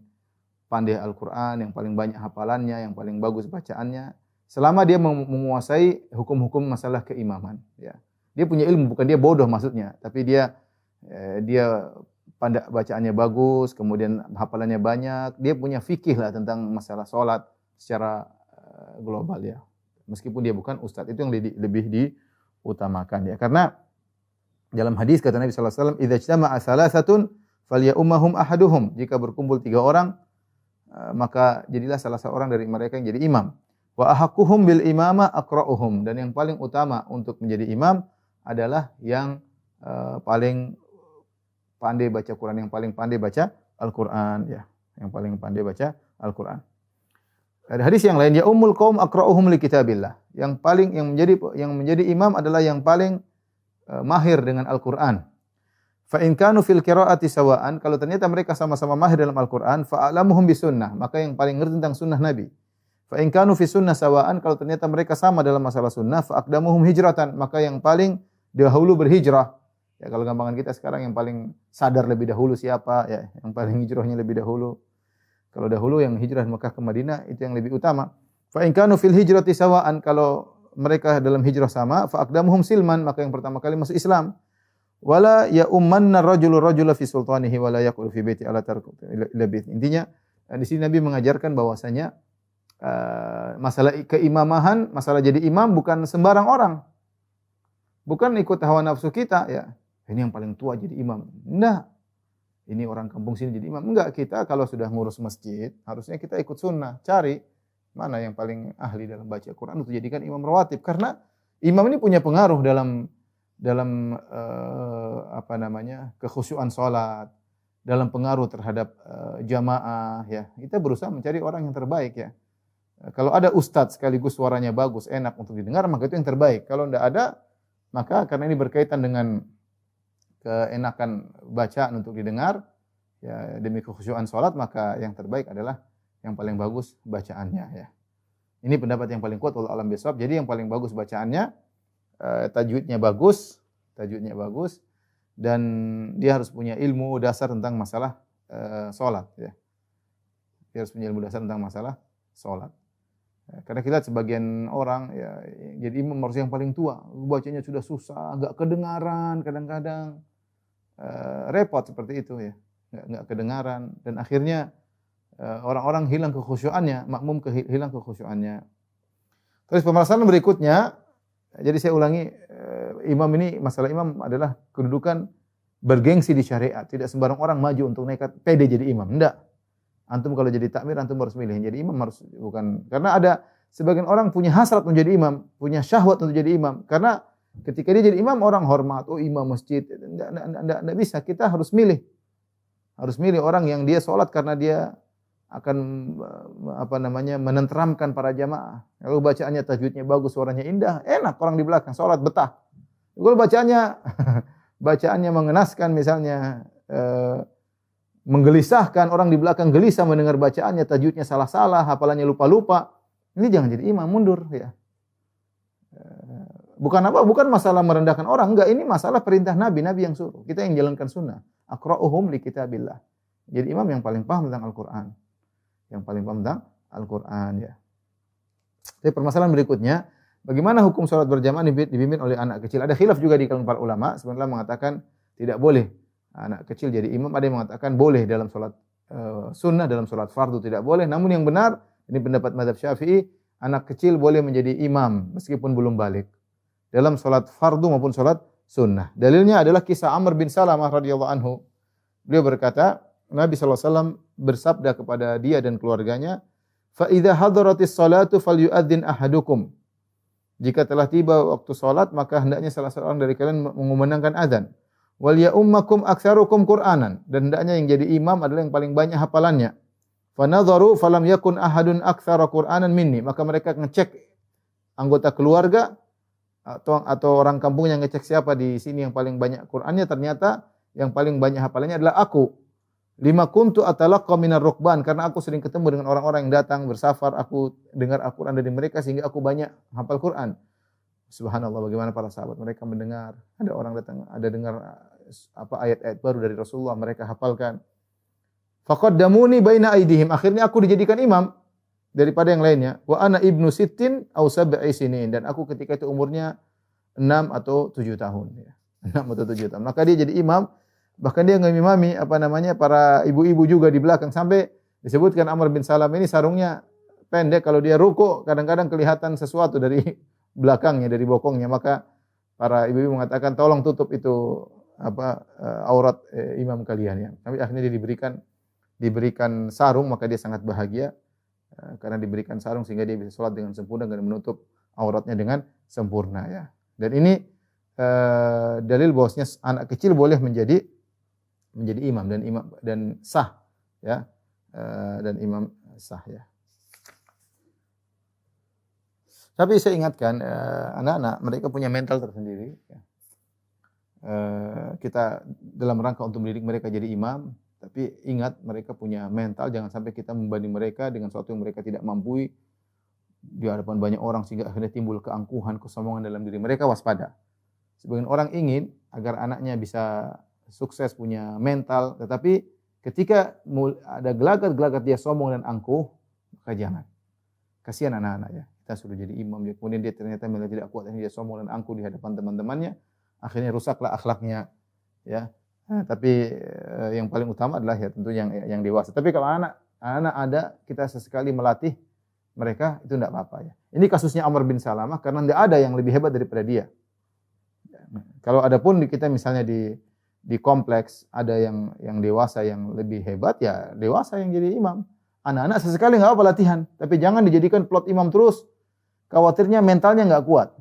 pandai Al-Qur'an, yang paling banyak hafalannya, yang paling bagus bacaannya, selama dia menguasai hukum-hukum masalah keimaman, ya. Dia punya ilmu, bukan dia bodoh maksudnya, tapi dia pandai bacaannya bagus, kemudian hafalannya banyak, dia punya fikih lah tentang masalah salat secara global, ya. Meskipun dia bukan ustadz, itu yang lebih diutamakan, ya. Karena dalam hadis kata Nabi sallallahu alaihi wasallam, "Idza ijtama'a salasatun falyummahum ahaduhum." Jika berkumpul 3 orang, maka jadilah salah seorang dari mereka yang jadi imam. Wa ahaqquhum bil imama aqra'uhum, dan yang paling utama untuk menjadi imam adalah yang paling pandai baca Quran, yang paling pandai baca Al-Qur'an, ya. Yang paling pandai baca Al-Qur'an. Ada hadis yang lain, ya ummul qaum aqra'uhum li kitabillah. Yang menjadi imam adalah yang paling mahir dengan Al-Qur'an. Fa in kanu fil qira'ati sawa'an, kalau ternyata mereka sama-sama mahir dalam Al-Qur'an, fa a'lamuhum bisunnah, maka yang paling ngerti tentang sunnah Nabi. Fa in kanu fi sunnah sawa'an, kalau ternyata mereka sama dalam masalah sunnah, fa aqdamuhum hijratan, maka yang paling dahulu berhijrah. Ya, kalau gampangan kita sekarang yang paling sadar lebih dahulu siapa, ya, yang paling hijrahnya lebih dahulu. Kalau dahulu yang hijrah Mekah ke Madinah itu yang lebih utama. Fa in kanu fil hijrati sawa'an, kalau mereka dalam hijrah sama, fa aqdamuhum silman, maka yang pertama kali masuk Islam. Wala ya ummanna rajulu rajula fi sultanihi wala yaqulu fi baiti ala tarku ila bait. Intinya di sini Nabi mengajarkan bahwasanya masalah keimamahan, masalah jadi imam bukan sembarang orang. Bukan ikut hawa nafsu kita, ya. Ini yang paling tua jadi imam. Enggak. Ini orang kampung sini jadi imam. Enggak, kita kalau sudah ngurus masjid, harusnya kita ikut sunnah. Cari mana yang paling ahli dalam baca Quran untuk jadikan imam rawatib. Karena imam ini punya pengaruh dalam kekhusyuan salat, dalam pengaruh terhadap jamaah, ya. Kita berusaha mencari orang yang terbaik, ya. Kalau ada ustadz sekaligus suaranya bagus, enak untuk didengar, maka itu yang terbaik. Kalau tidak ada, maka karena ini berkaitan dengan keenakan bacaan untuk didengar, ya, demi kekhusyuan salat, maka yang terbaik adalah yang paling bagus bacaannya, ya. Ini pendapat yang paling kuat wallahu a'lam bishawab. Jadi yang paling bagus bacaannya, tajwidnya bagus, dan dia harus punya ilmu dasar tentang masalah salat, ya. Dia harus punya ilmu dasar tentang masalah salat. Karena kita sebagian orang, ya, jadi imam harus yang paling tua, bacanya sudah susah, enggak kedengaran, kadang-kadang repot seperti itu, ya. Enggak kedengaran, dan akhirnya orang-orang hilang kekhusyuannya, makmum hilang kekhusyuannya. Terus pembahasan berikutnya, jadi saya ulangi, imam ini, masalah imam adalah kedudukan bergengsi di syariat. Tidak sembarang orang maju untuk nekat pede jadi imam. Enggak. Antum kalau jadi takmir, antum harus milih. Jadi imam harus, bukan. Karena ada sebagian orang punya hasrat untuk jadi imam, punya syahwat untuk jadi imam. Karena Ketika dia jadi imam, orang hormat, oh imam masjid. Enggak bisa, kita harus milih. Harus milih orang yang dia sholat karena dia akan menenteramkan para jamaah. Kalau bacaannya tajwidnya bagus, suaranya indah, enak orang di belakang sholat betah. Kalau bacaannya mengenaskan misalnya, menggelisahkan, orang di belakang gelisah mendengar bacaannya, tajwidnya salah-salah, hafalannya lupa-lupa. Ini jangan jadi imam, mundur ya. Bukan masalah merendahkan orang, enggak, ini masalah perintah Nabi yang suruh. Kita yang jalankan sunnah. Aqra'uhum li kitabillah. Jadi imam yang paling paham tentang Al-Qur'an. Yang paling paham tentang Al-Qur'an ya. Tapi permasalahan berikutnya, bagaimana hukum salat berjamaah dipimpin oleh anak kecil? Ada khilaf juga di kalangan para ulama, sebenarnya mengatakan tidak boleh anak kecil jadi imam, ada yang mengatakan boleh dalam salat sunnah, dalam salat fardu tidak boleh. Namun yang benar, ini pendapat mazhab Syafi'i, anak kecil boleh menjadi imam meskipun belum balik dalam salat fardu maupun salat sunnah. Dalilnya adalah kisah Amr bin Salamah radhiyallahu anhu. Beliau berkata, Nabi SAW bersabda kepada dia dan keluarganya, "Fa idza hadaratis salatu falyu'adzin ahadukum." Jika telah tiba waktu salat, maka hendaknya salah seorang dari kalian mengumandangkan azan. Wal ya'ummakum aktsarukum Qur'anan, dan hendaknya yang jadi imam adalah yang paling banyak hafalannya. Fa nadharu falam yakun ahadun aktsara Qur'anan minni, maka mereka ngecek anggota keluarga atau orang kampung yang ngecek siapa di sini yang paling banyak Qur'annya, ternyata yang paling banyak hafalannya adalah aku. Lima kuntu atalaqqa minar rukban, karena aku sering ketemu dengan orang-orang yang datang bersafar, aku dengar Al-Qur'an dari mereka sehingga aku banyak hafal Qur'an. Subhanallah, bagaimana para sahabat mereka mendengar, ada orang datang, ada dengar ayat-ayat baru dari Rasulullah, mereka hafalkan. Faqaddamuni baina aidihim, akhirnya aku dijadikan imam daripada yang lainnya. Wa ana ibnu sittin aw sab'i sinin, dan aku ketika itu umurnya 6 atau 7 tahun ya. 6 atau 7 tahun. Maka dia jadi imam, bahkan dia ngimami para ibu-ibu juga di belakang, sampai disebutkan Amr bin Salam ini sarungnya pendek, kalau dia ruku kadang-kadang kelihatan sesuatu dari belakangnya, dari bokongnya, maka para ibu-ibu mengatakan tolong tutup itu aurat imam kalian ya. Tapi akhirnya dia diberikan sarung, maka dia sangat bahagia karena diberikan sarung sehingga dia bisa sholat dengan sempurna dan menutup auratnya dengan sempurna ya. Dan ini dalil bahwasanya anak kecil boleh menjadi imam dan sah ya, dan imam sah ya. Tapi saya ingatkan anak-anak, mereka punya mental tersendiri ya. Kita dalam rangka untuk mendidik mereka jadi imam, tapi ingat mereka punya mental, jangan sampai kita membanding mereka dengan sesuatu yang mereka tidak mampu di hadapan banyak orang sehingga akhirnya timbul keangkuhan, kesombongan dalam diri mereka. Waspada. Sebagian orang ingin agar anaknya bisa sukses, punya mental, tetapi ketika ada gelagat-gelagat dia sombong dan angkuh, maka jangan. Kasihan anak-anak ya. Kita sudah jadi imam, kemudian dia ternyata malah tidak kuat, dia sombong dan angkuh di hadapan teman-temannya, akhirnya rusaklah akhlaknya ya. Tapi yang paling utama adalah ya tentu yang dewasa. Tapi kalau anak ada, kita sesekali melatih mereka, itu tidak apa-apa ya. Ini kasusnya Amr bin Salamah karena tidak ada yang lebih hebat daripada dia. Kalau ada pun kita misalnya di kompleks ada yang dewasa yang lebih hebat, ya dewasa yang jadi imam. Anak-anak sesekali nggak apa latihan, tapi jangan dijadikan plot imam terus. Khawatirnya mentalnya nggak kuat.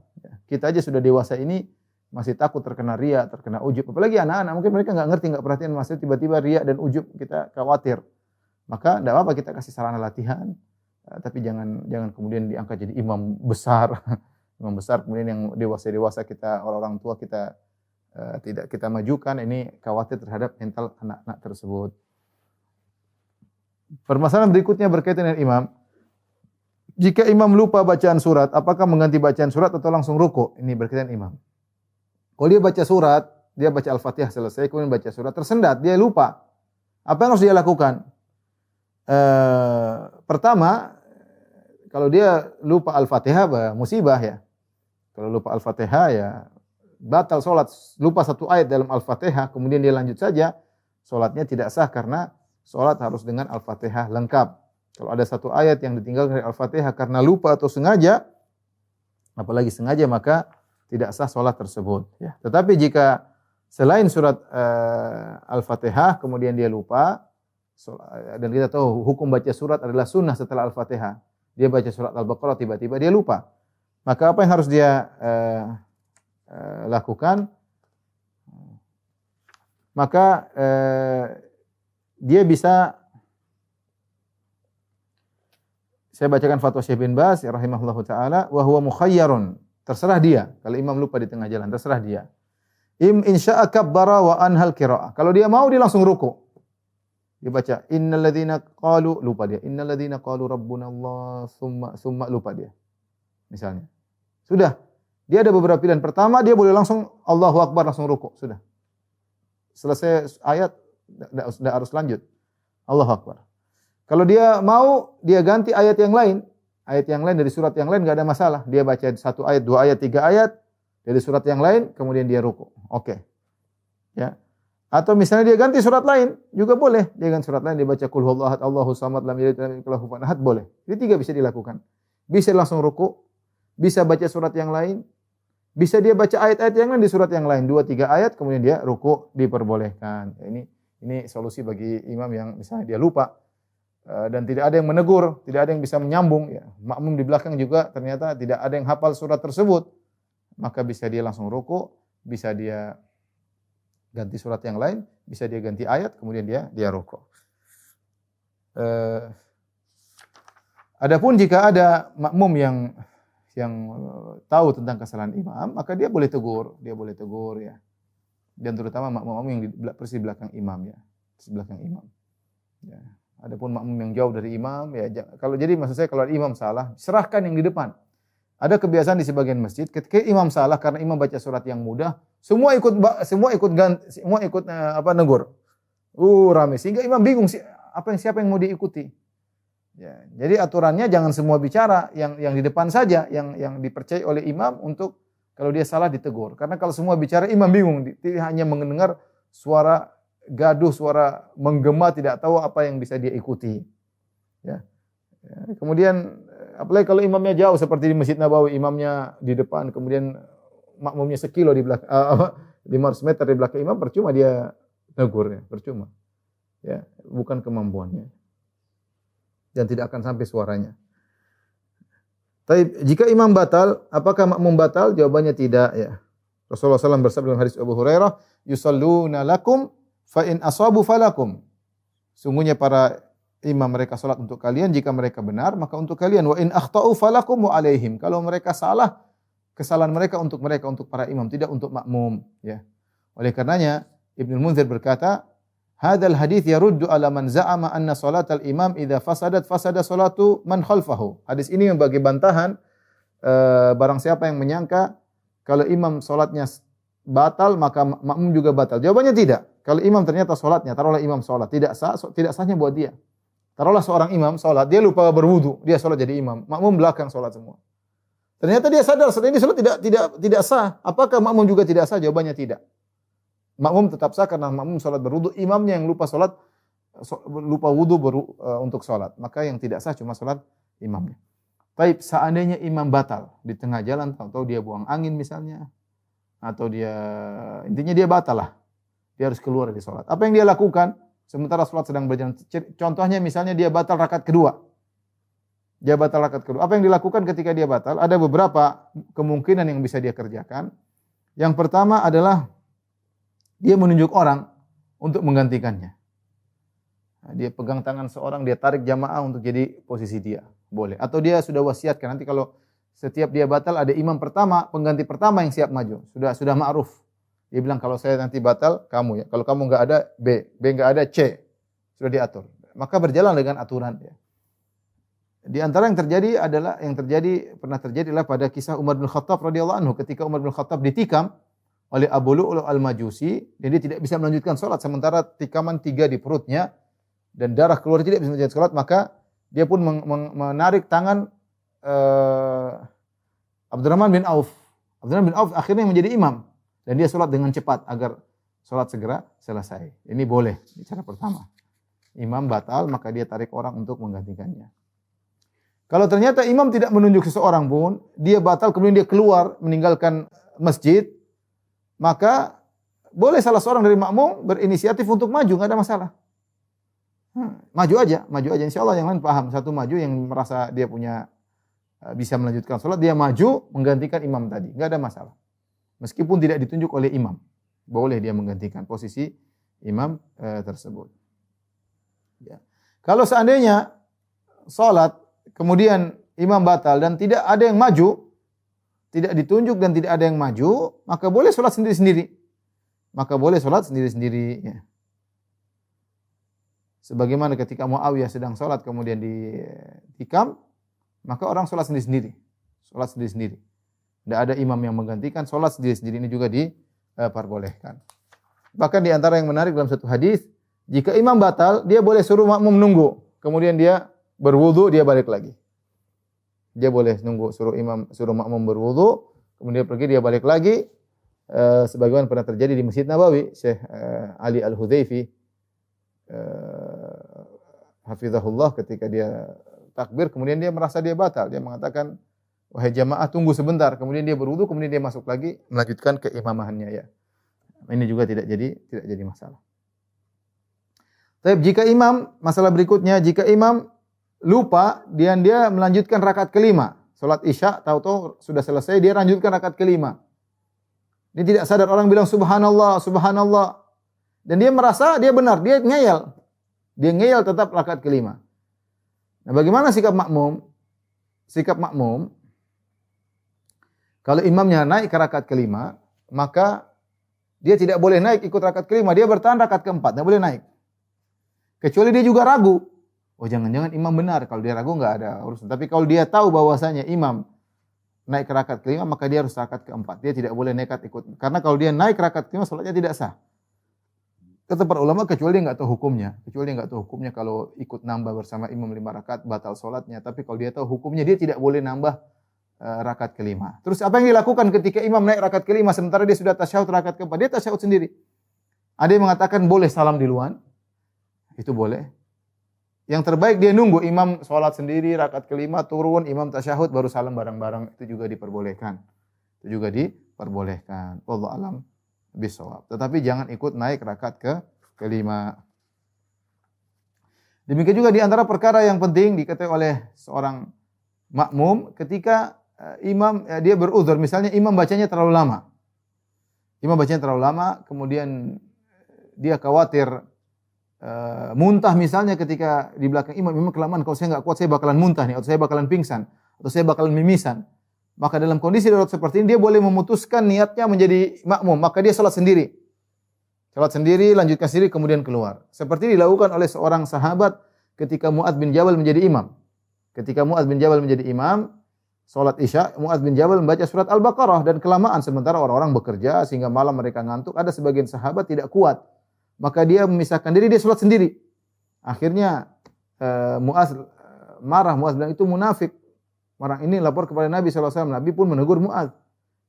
Kita aja sudah dewasa ini masih takut terkena riya, terkena ujub. Apalagi anak-anak, mungkin mereka nggak ngerti, nggak perhatian, masih tiba-tiba riya dan ujub, kita khawatir. Maka tidak apa-apa kita kasih sarana latihan, tapi jangan kemudian diangkat jadi imam besar. Imam besar kemudian yang dewasa-dewasa kita, orang tua kita tidak kita majukan, ini khawatir terhadap mental anak-anak tersebut. Permasalahan berikutnya berkaitan dengan imam. Jika imam lupa bacaan surat, apakah mengganti bacaan surat atau langsung ruku? Ini berkaitan imam. Kalau dia baca surat, dia baca Al-Fatihah selesai, kemudian baca surat, tersendat, dia lupa. Apa yang harus dia lakukan? Pertama, kalau dia lupa Al-Fatihah, musibah ya. Kalau lupa Al-Fatihah ya batal sholat. Lupa satu ayat dalam Al-Fatihah, kemudian dia lanjut saja, sholatnya tidak sah karena sholat harus dengan Al-Fatihah lengkap. Kalau ada satu ayat yang ditinggalkan dari Al-Fatihah karena lupa atau sengaja, apalagi sengaja, maka tidak sah sholat tersebut. Ya. Tetapi jika selain surat Al-Fatihah kemudian dia lupa, dan kita tahu hukum baca surat adalah sunnah setelah Al-Fatihah. Dia baca surat Al-Baqarah tiba-tiba dia lupa. Maka apa yang harus dia lakukan, maka dia bisa, saya bacakan fatwa Syekh bin Baz rahimahullahu taala, wa huwa mukhayyarun, terserah dia. Kalau imam lupa di tengah jalan, terserah dia. Insya'a kabbara wa anhal qiraah. Kalau dia mau dia langsung ruku. Dia baca innal ladzina qalu, lupa dia. Innal ladzina qalu rabbuna Allah summa lupa dia. Misalnya. Sudah. Dia ada beberapa pilihan. Pertama, dia boleh langsung Allahu Akbar, langsung ruku. Sudah. Selesai ayat, tidak harus lanjut. Allahu Akbar. Kalau dia mau, dia ganti ayat yang lain. Ayat yang lain dari surat yang lain enggak ada masalah. Dia baca satu ayat, dua ayat, tiga ayat dari surat yang lain, kemudian dia ruku. Oke. Ya. Atau misalnya dia ganti surat lain, juga boleh. Dia ganti surat lain, dia baca qul huwallahu ahad, Allahu samad, lam yalid walam yulad walam yakul lahu kufuwan ahad, boleh. Ini tiga bisa dilakukan. Bisa langsung ruku, bisa baca surat yang lain, bisa dia baca ayat-ayat yang lain di surat yang lain, 2-3 ayat, kemudian dia ruku, diperbolehkan. Ini solusi bagi imam yang misalnya dia lupa dan tidak ada yang menegur, tidak ada yang bisa menyambung. Ya. Makmum di belakang juga ternyata tidak ada yang hafal surat tersebut, maka bisa dia langsung ruku, bisa dia ganti surat yang lain, bisa dia ganti ayat, kemudian dia ruku. Adapun jika ada makmum yang tahu tentang kesalahan imam, maka dia boleh tegur ya. Dan terutama makmum yang persis di belakang imam ya, di belakang imam. Ya. Adapun makmum yang jauh dari imam ya, maksud saya kalau imam salah, serahkan yang di depan. Ada kebiasaan di sebagian masjid ketika imam salah karena imam baca surat yang mudah, semua ikut negur. Ramai sehingga imam bingung siapa yang mau diikuti. Ya, jadi aturannya jangan semua bicara, yang di depan saja yang dipercayai oleh imam untuk kalau dia salah ditegur. Karena kalau semua bicara imam bingung, dia hanya mendengar suara gaduh, suara menggema, tidak tahu apa yang bisa dia ikuti. Ya. Kemudian apalagi kalau imamnya jauh seperti di Masjid Nabawi, imamnya di depan, kemudian makmumnya sekilo di belakang, 500 meter di belakang imam, percuma dia negur ya, percuma. Ya, bukan kemampuannya. Dan tidak akan sampai suaranya. Tapi jika imam batal, apakah makmum batal? Jawabannya tidak ya. Rasulullah SAW bersabda dalam hadis Abu Hurairah, yusalluna lakum fa in asabu falakum. Sungguhnya para imam mereka salat untuk kalian, jika mereka benar maka untuk kalian, wa in akhtau falakum wa alaihim. Kalau mereka salah, kesalahan mereka untuk para imam, tidak untuk makmum ya. Oleh karenanya Ibnu Munzir berkata, hadzal hadits yaruddu ala man za'ama anna salatal imam idza fasada salatu man khalfahu. Hadis ini membagi bantahan barang siapa yang menyangka kalau imam salatnya batal maka makmum juga batal. Jawabannya tidak. Kalau imam ternyata salatnya, taruhlah imam salat tidak sahnya buat dia. Taruhlah seorang imam salat, dia lupa berwudu, dia salat jadi imam, makmum belakang salat semua. Ternyata dia sadar saat ini salat tidak sah. Apakah makmum juga tidak sah? Jawabannya tidak. Makmum tetap sah karena makmum salat berwudu, imamnya yang lupa wudu untuk salat. Maka yang tidak sah cuma salat imamnya. Baik, seandainya imam batal di tengah jalan, tahu dia buang angin misalnya, atau intinya dia batal lah. Dia harus keluar dari salat. Apa yang dia lakukan sementara salat sedang berjalan? Contohnya misalnya dia batal rakaat kedua. Apa yang dilakukan ketika dia batal? Ada beberapa kemungkinan yang bisa dia kerjakan. Yang pertama adalah dia menunjuk orang untuk menggantikannya. Nah, dia pegang tangan seorang, dia tarik jamaah untuk jadi posisi dia. Boleh. Atau dia sudah wasiatkan, nanti kalau setiap dia batal ada imam pertama, pengganti pertama yang siap maju. Sudah ma'ruf. Dia bilang kalau saya nanti batal, kamu ya. Kalau kamu enggak ada, B enggak ada, C. Sudah diatur. Maka berjalan dengan aturan ya. Di antara yang pernah terjadi adalah pada kisah Umar bin Khattab radhiyallahu anhu, ketika Umar bin Khattab ditikam oleh Abu Lu'lu' al-Majusi, dan dia tidak bisa melanjutkan salat sementara tikaman 3 di perutnya dan darah keluar, tidak bisa melanjutkan salat, maka dia pun menarik tangan Abdurrahman bin Auf. Abdurrahman bin Auf akhirnya menjadi imam dan dia salat dengan cepat agar salat segera selesai. Ini boleh, cara pertama. Imam batal maka dia tarik orang untuk menggantikannya. Kalau ternyata imam tidak menunjuk seseorang pun, dia batal kemudian dia keluar meninggalkan masjid, maka boleh salah seorang dari makmum berinisiatif untuk maju, enggak ada masalah. Maju aja, insyaallah yang lain paham. Satu maju yang merasa dia bisa melanjutkan salat, dia maju menggantikan imam tadi, enggak ada masalah. meskipun tidak ditunjuk oleh imam. Boleh dia menggantikan posisi imam tersebut. Ya. Kalau seandainya salat kemudian imam batal dan tidak ada yang maju, tidak ditunjuk dan tidak ada yang maju, maka boleh salat sendiri-sendiri. Maka boleh salat sendiri-sendiri. Ya. Sebagaimana ketika Muawiyah sedang salat kemudian ditikam, maka orang salat sendiri-sendiri. Salat sendiri-sendiri. Tidak ada imam yang menggantikan, salat sendiri-sendiri ini juga diperbolehkan. Bahkan di antara yang menarik dalam satu hadis, jika imam batal, dia boleh suruh makmum nunggu. Kemudian dia berwudu, dia balik lagi. Dia boleh nunggu, suruh makmum berwudu, kemudian pergi, dia balik lagi. Sebagaimana pernah terjadi di Masjid Nabawi, Syekh Ali Al-Hudzaify hafizahullah, ketika dia takbir, kemudian dia merasa dia batal. Dia mengatakan, wahai jamaah tunggu sebentar. Kemudian dia berwudu, kemudian dia masuk lagi, melanjutkan keimamahannya ya. Ini juga tidak jadi masalah. Tapi jika imam, masalah berikutnya, jika imam lupa dia melanjutkan rakaat kelima, salat Isya, tahu-tahu sudah selesai, dia lanjutkan rakaat kelima. Dia tidak sadar, orang bilang subhanallah, subhanallah. Dan dia merasa dia benar, dia ngeyel. Dia ngeyel tetap rakaat kelima. Nah, bagaimana sikap makmum? Sikap makmum, kalau imamnya naik ke rakaat kelima, maka dia tidak boleh naik ikut rakaat kelima, dia bertahan rakaat keempat, tidak boleh naik. Kecuali dia juga ragu. Oh, jangan-jangan imam benar. Kalau dia ragu enggak ada urusan. Tapi kalau dia tahu bahwasanya imam naik ke rakaat kelima, maka dia harus rakaat keempat. Dia tidak boleh nekat ikut. Karena kalau dia naik rakaat kelima, salatnya tidak sah. Kata para ulama, kecuali dia enggak tahu hukumnya. Kecuali dia enggak tahu hukumnya kalau ikut nambah bersama imam 5 rakaat batal salatnya. Tapi kalau dia tahu hukumnya, dia tidak boleh nambah rakaat kelima. Terus apa yang dilakukan ketika imam naik rakaat kelima sementara dia sudah tasyahud rakaat keempat? Dia tasyahud sendiri. Ada yang mengatakan boleh salam duluan. Itu boleh. Yang terbaik dia nunggu imam sholat sendiri, rakaat kelima, turun, imam tasyahud, baru salam bareng-bareng. Itu juga diperbolehkan. Itu juga diperbolehkan. Wallahu a'lam bishawab. Tetapi jangan ikut naik rakaat kelima. Demikian juga di antara perkara yang penting diketahui oleh seorang makmum ketika imam dia beruzur. Misalnya imam bacanya terlalu lama. Imam bacanya terlalu lama, kemudian dia khawatir muntah misalnya ketika di belakang imam kelamaan, kalau saya enggak kuat saya bakalan muntah nih, atau saya bakalan pingsan, atau saya bakalan mimisan. Maka dalam kondisi darurat seperti ini dia boleh memutuskan niatnya menjadi makmum, maka dia salat sendiri. Salat sendiri, lanjutkan sendiri kemudian keluar. Seperti dilakukan oleh seorang sahabat ketika Mu'adz bin Jabal menjadi imam. Ketika Mu'adz bin Jabal menjadi imam, salat Isya, Mu'adz bin Jabal membaca surat Al-Baqarah dan kelamaan sementara orang-orang bekerja sehingga malam mereka ngantuk. Ada sebagian sahabat tidak kuat. Maka dia memisahkan diri, dia salat sendiri. Akhirnya Mu'adz marah, Mu'adz bilang itu munafik. Orang ini lapor kepada Nabi SAW. Nabi pun menegur Mu'adz.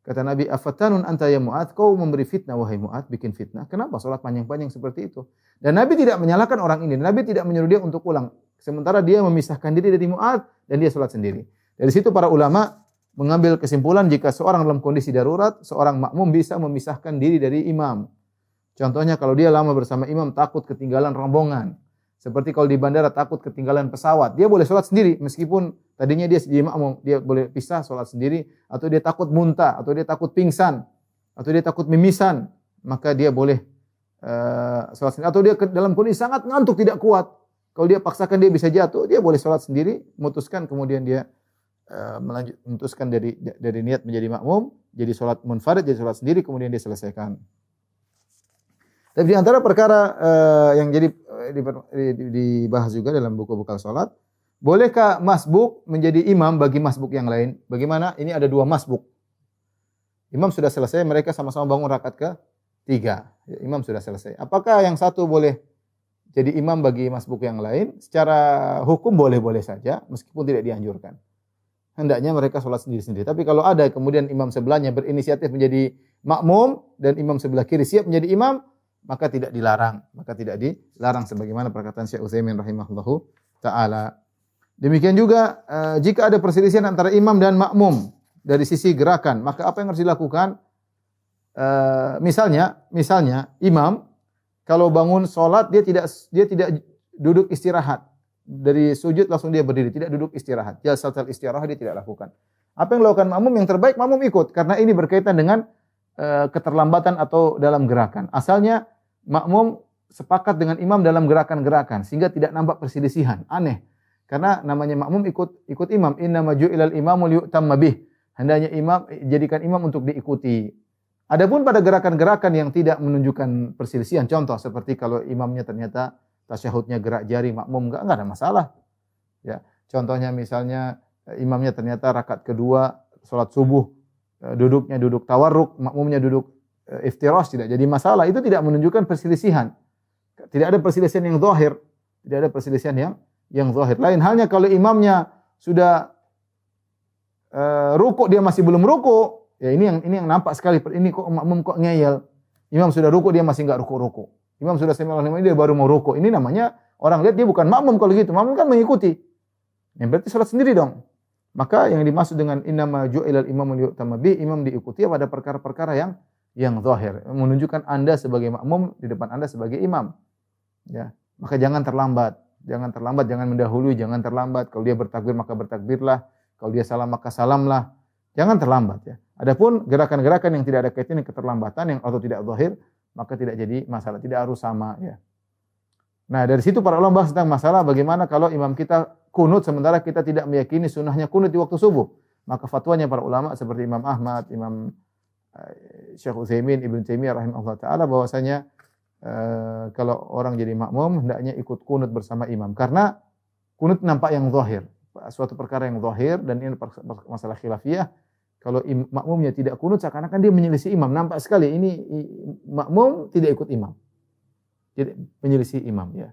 Kata Nabi, afatanun anta ya Mu'adz, kau memberi fitnah wahai Mu'adz, bikin fitnah. Kenapa salat panjang-panjang seperti itu? Dan Nabi tidak menyalahkan orang ini. Nabi tidak menyuruh dia untuk ulang. Sementara dia memisahkan diri dari Mu'adz dan dia salat sendiri. Dari situ para ulama mengambil kesimpulan jika seorang dalam kondisi darurat, seorang makmum bisa memisahkan diri dari imam. Contohnya kalau dia lama bersama imam takut ketinggalan rombongan. Seperti kalau di bandara takut ketinggalan pesawat. Dia boleh sholat sendiri meskipun tadinya dia jadi makmum. Dia boleh pisah sholat sendiri. Atau dia takut muntah. Atau dia takut pingsan. Atau dia takut mimisan. Maka dia boleh sholat sendiri. Atau dia dalam kondisi sangat ngantuk tidak kuat. Kalau dia paksakan dia bisa jatuh. Dia boleh sholat sendiri. Memutuskan kemudian dia memutuskan dari niat menjadi makmum. Jadi sholat munfarid. Jadi sholat sendiri kemudian dia selesaikan. Tapi di antara perkara yang jadi dibahas juga dalam buku bekal salat, bolehkah masbuk menjadi imam bagi masbuk yang lain? Bagaimana? Ini ada dua masbuk. Imam sudah selesai, mereka sama-sama bangun rakaat ke-3. Imam sudah selesai. Apakah yang satu boleh jadi imam bagi masbuk yang lain? Secara hukum boleh-boleh saja, meskipun tidak dianjurkan. Hendaknya mereka sholat sendiri-sendiri. Tapi kalau ada kemudian imam sebelahnya berinisiatif menjadi makmum dan imam sebelah kiri siap menjadi imam, maka tidak dilarang. Maka tidak dilarang sebagaimana perkataan Syekh Utsaimin rahimahullahu taala. Demikian juga jika ada perselisihan antara imam dan makmum dari sisi gerakan, maka apa yang harus dilakukan? Misalnya imam kalau bangun sholat dia tidak duduk istirahat. Dari sujud langsung dia berdiri, tidak duduk istirahat. Jalsatul istirahat dia tidak lakukan. Apa yang dilakukan makmum? Yang terbaik makmum ikut karena ini berkaitan dengan keterlambatan atau dalam gerakan. Asalnya makmum sepakat dengan imam dalam gerakan-gerakan sehingga tidak nampak perselisihan. Aneh. Karena namanya makmum ikut imam. Innama ju'ilal imamu liyu'tamma bih. Hendaknya imam jadikan imam untuk diikuti. Adapun pada gerakan-gerakan yang tidak menunjukkan perselisihan, contoh seperti kalau imamnya ternyata tasyahudnya gerak jari, makmum enggak ada masalah. Ya, contohnya misalnya imamnya ternyata rakaat kedua salat subuh duduknya duduk tawarruk, makmumnya duduk iftirash, tidak jadi masalah. Itu tidak menunjukkan perselisihan. Tidak ada perselisihan yang zahir, tidak ada perselisihan yang zahir. Lain halnya kalau imamnya sudah rukuk dia masih belum rukuk. Ya ini yang nampak sekali. Ini kok makmum kok ngeyel. Imam sudah rukuk dia masih enggak rukuk-rukuk. Imam sudah sami Allahu liman dia baru mau rukuk. Ini namanya orang lihat dia bukan makmum kalau gitu. Makmum kan mengikuti. Yang berarti salat sendiri dong. Maka yang dimaksud dengan innama ju'ilal imamu liyu'tamma bih, imam diikuti pada perkara-perkara yang zahir, menunjukkan Anda sebagai makmum di depan Anda sebagai imam. Ya. Maka jangan terlambat. Jangan terlambat, jangan mendahului, jangan terlambat. Kalau dia bertakbir maka bertakbirlah. Kalau dia salam maka salamlah. Jangan terlambat ya. Adapun gerakan-gerakan yang tidak ada kaitannya keterlambatan yang atau tidak zahir, maka tidak jadi masalah, tidak harus sama ya. Nah, dari situ para ulama bahas tentang masalah bagaimana kalau imam kita kunut sementara kita tidak meyakini sunnahnya kunut di waktu subuh. Maka fatwanya para ulama seperti Imam Ahmad, Imam Syekh Utsaimin, Ibnu Taimiyah rahimahullah taala bahwasanya kalau orang jadi makmum hendaknya ikut kunut bersama imam karena kunut nampak yang zahir, suatu perkara yang zahir dan ini masalah khilafiyah. Kalau makmumnya tidak kunut seakan-akan dia menyelisih imam. Nampak sekali ini makmum tidak ikut imam. Jadi menyelisih imam ya.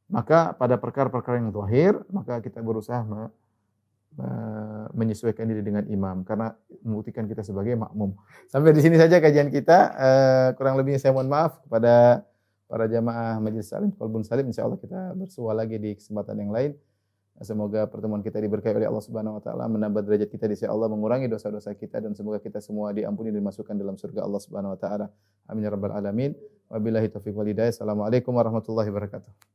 Maka pada perkara-perkara yang zahir maka kita berusaha menyesuaikan diri dengan imam karena membuktikan kita sebagai makmum. Sampai di sini saja kajian kita. Kurang lebihnya saya mohon maaf kepada para jamaah Majelis Salim, Qalbun Salim. Insyaallah kita bersua lagi di kesempatan yang lain. Semoga pertemuan kita diberkahi oleh Allah Subhanahu wa taala, menambah derajat kita di sisi Allah, mengurangi dosa-dosa kita dan semoga kita semua diampuni dan dimasukkan dalam surga Allah Subhanahu wa taala. Amin ya rabbal alamin. Wabillahi taufiq wal hidayah. Assalamualaikum warahmatullahi wabarakatuh.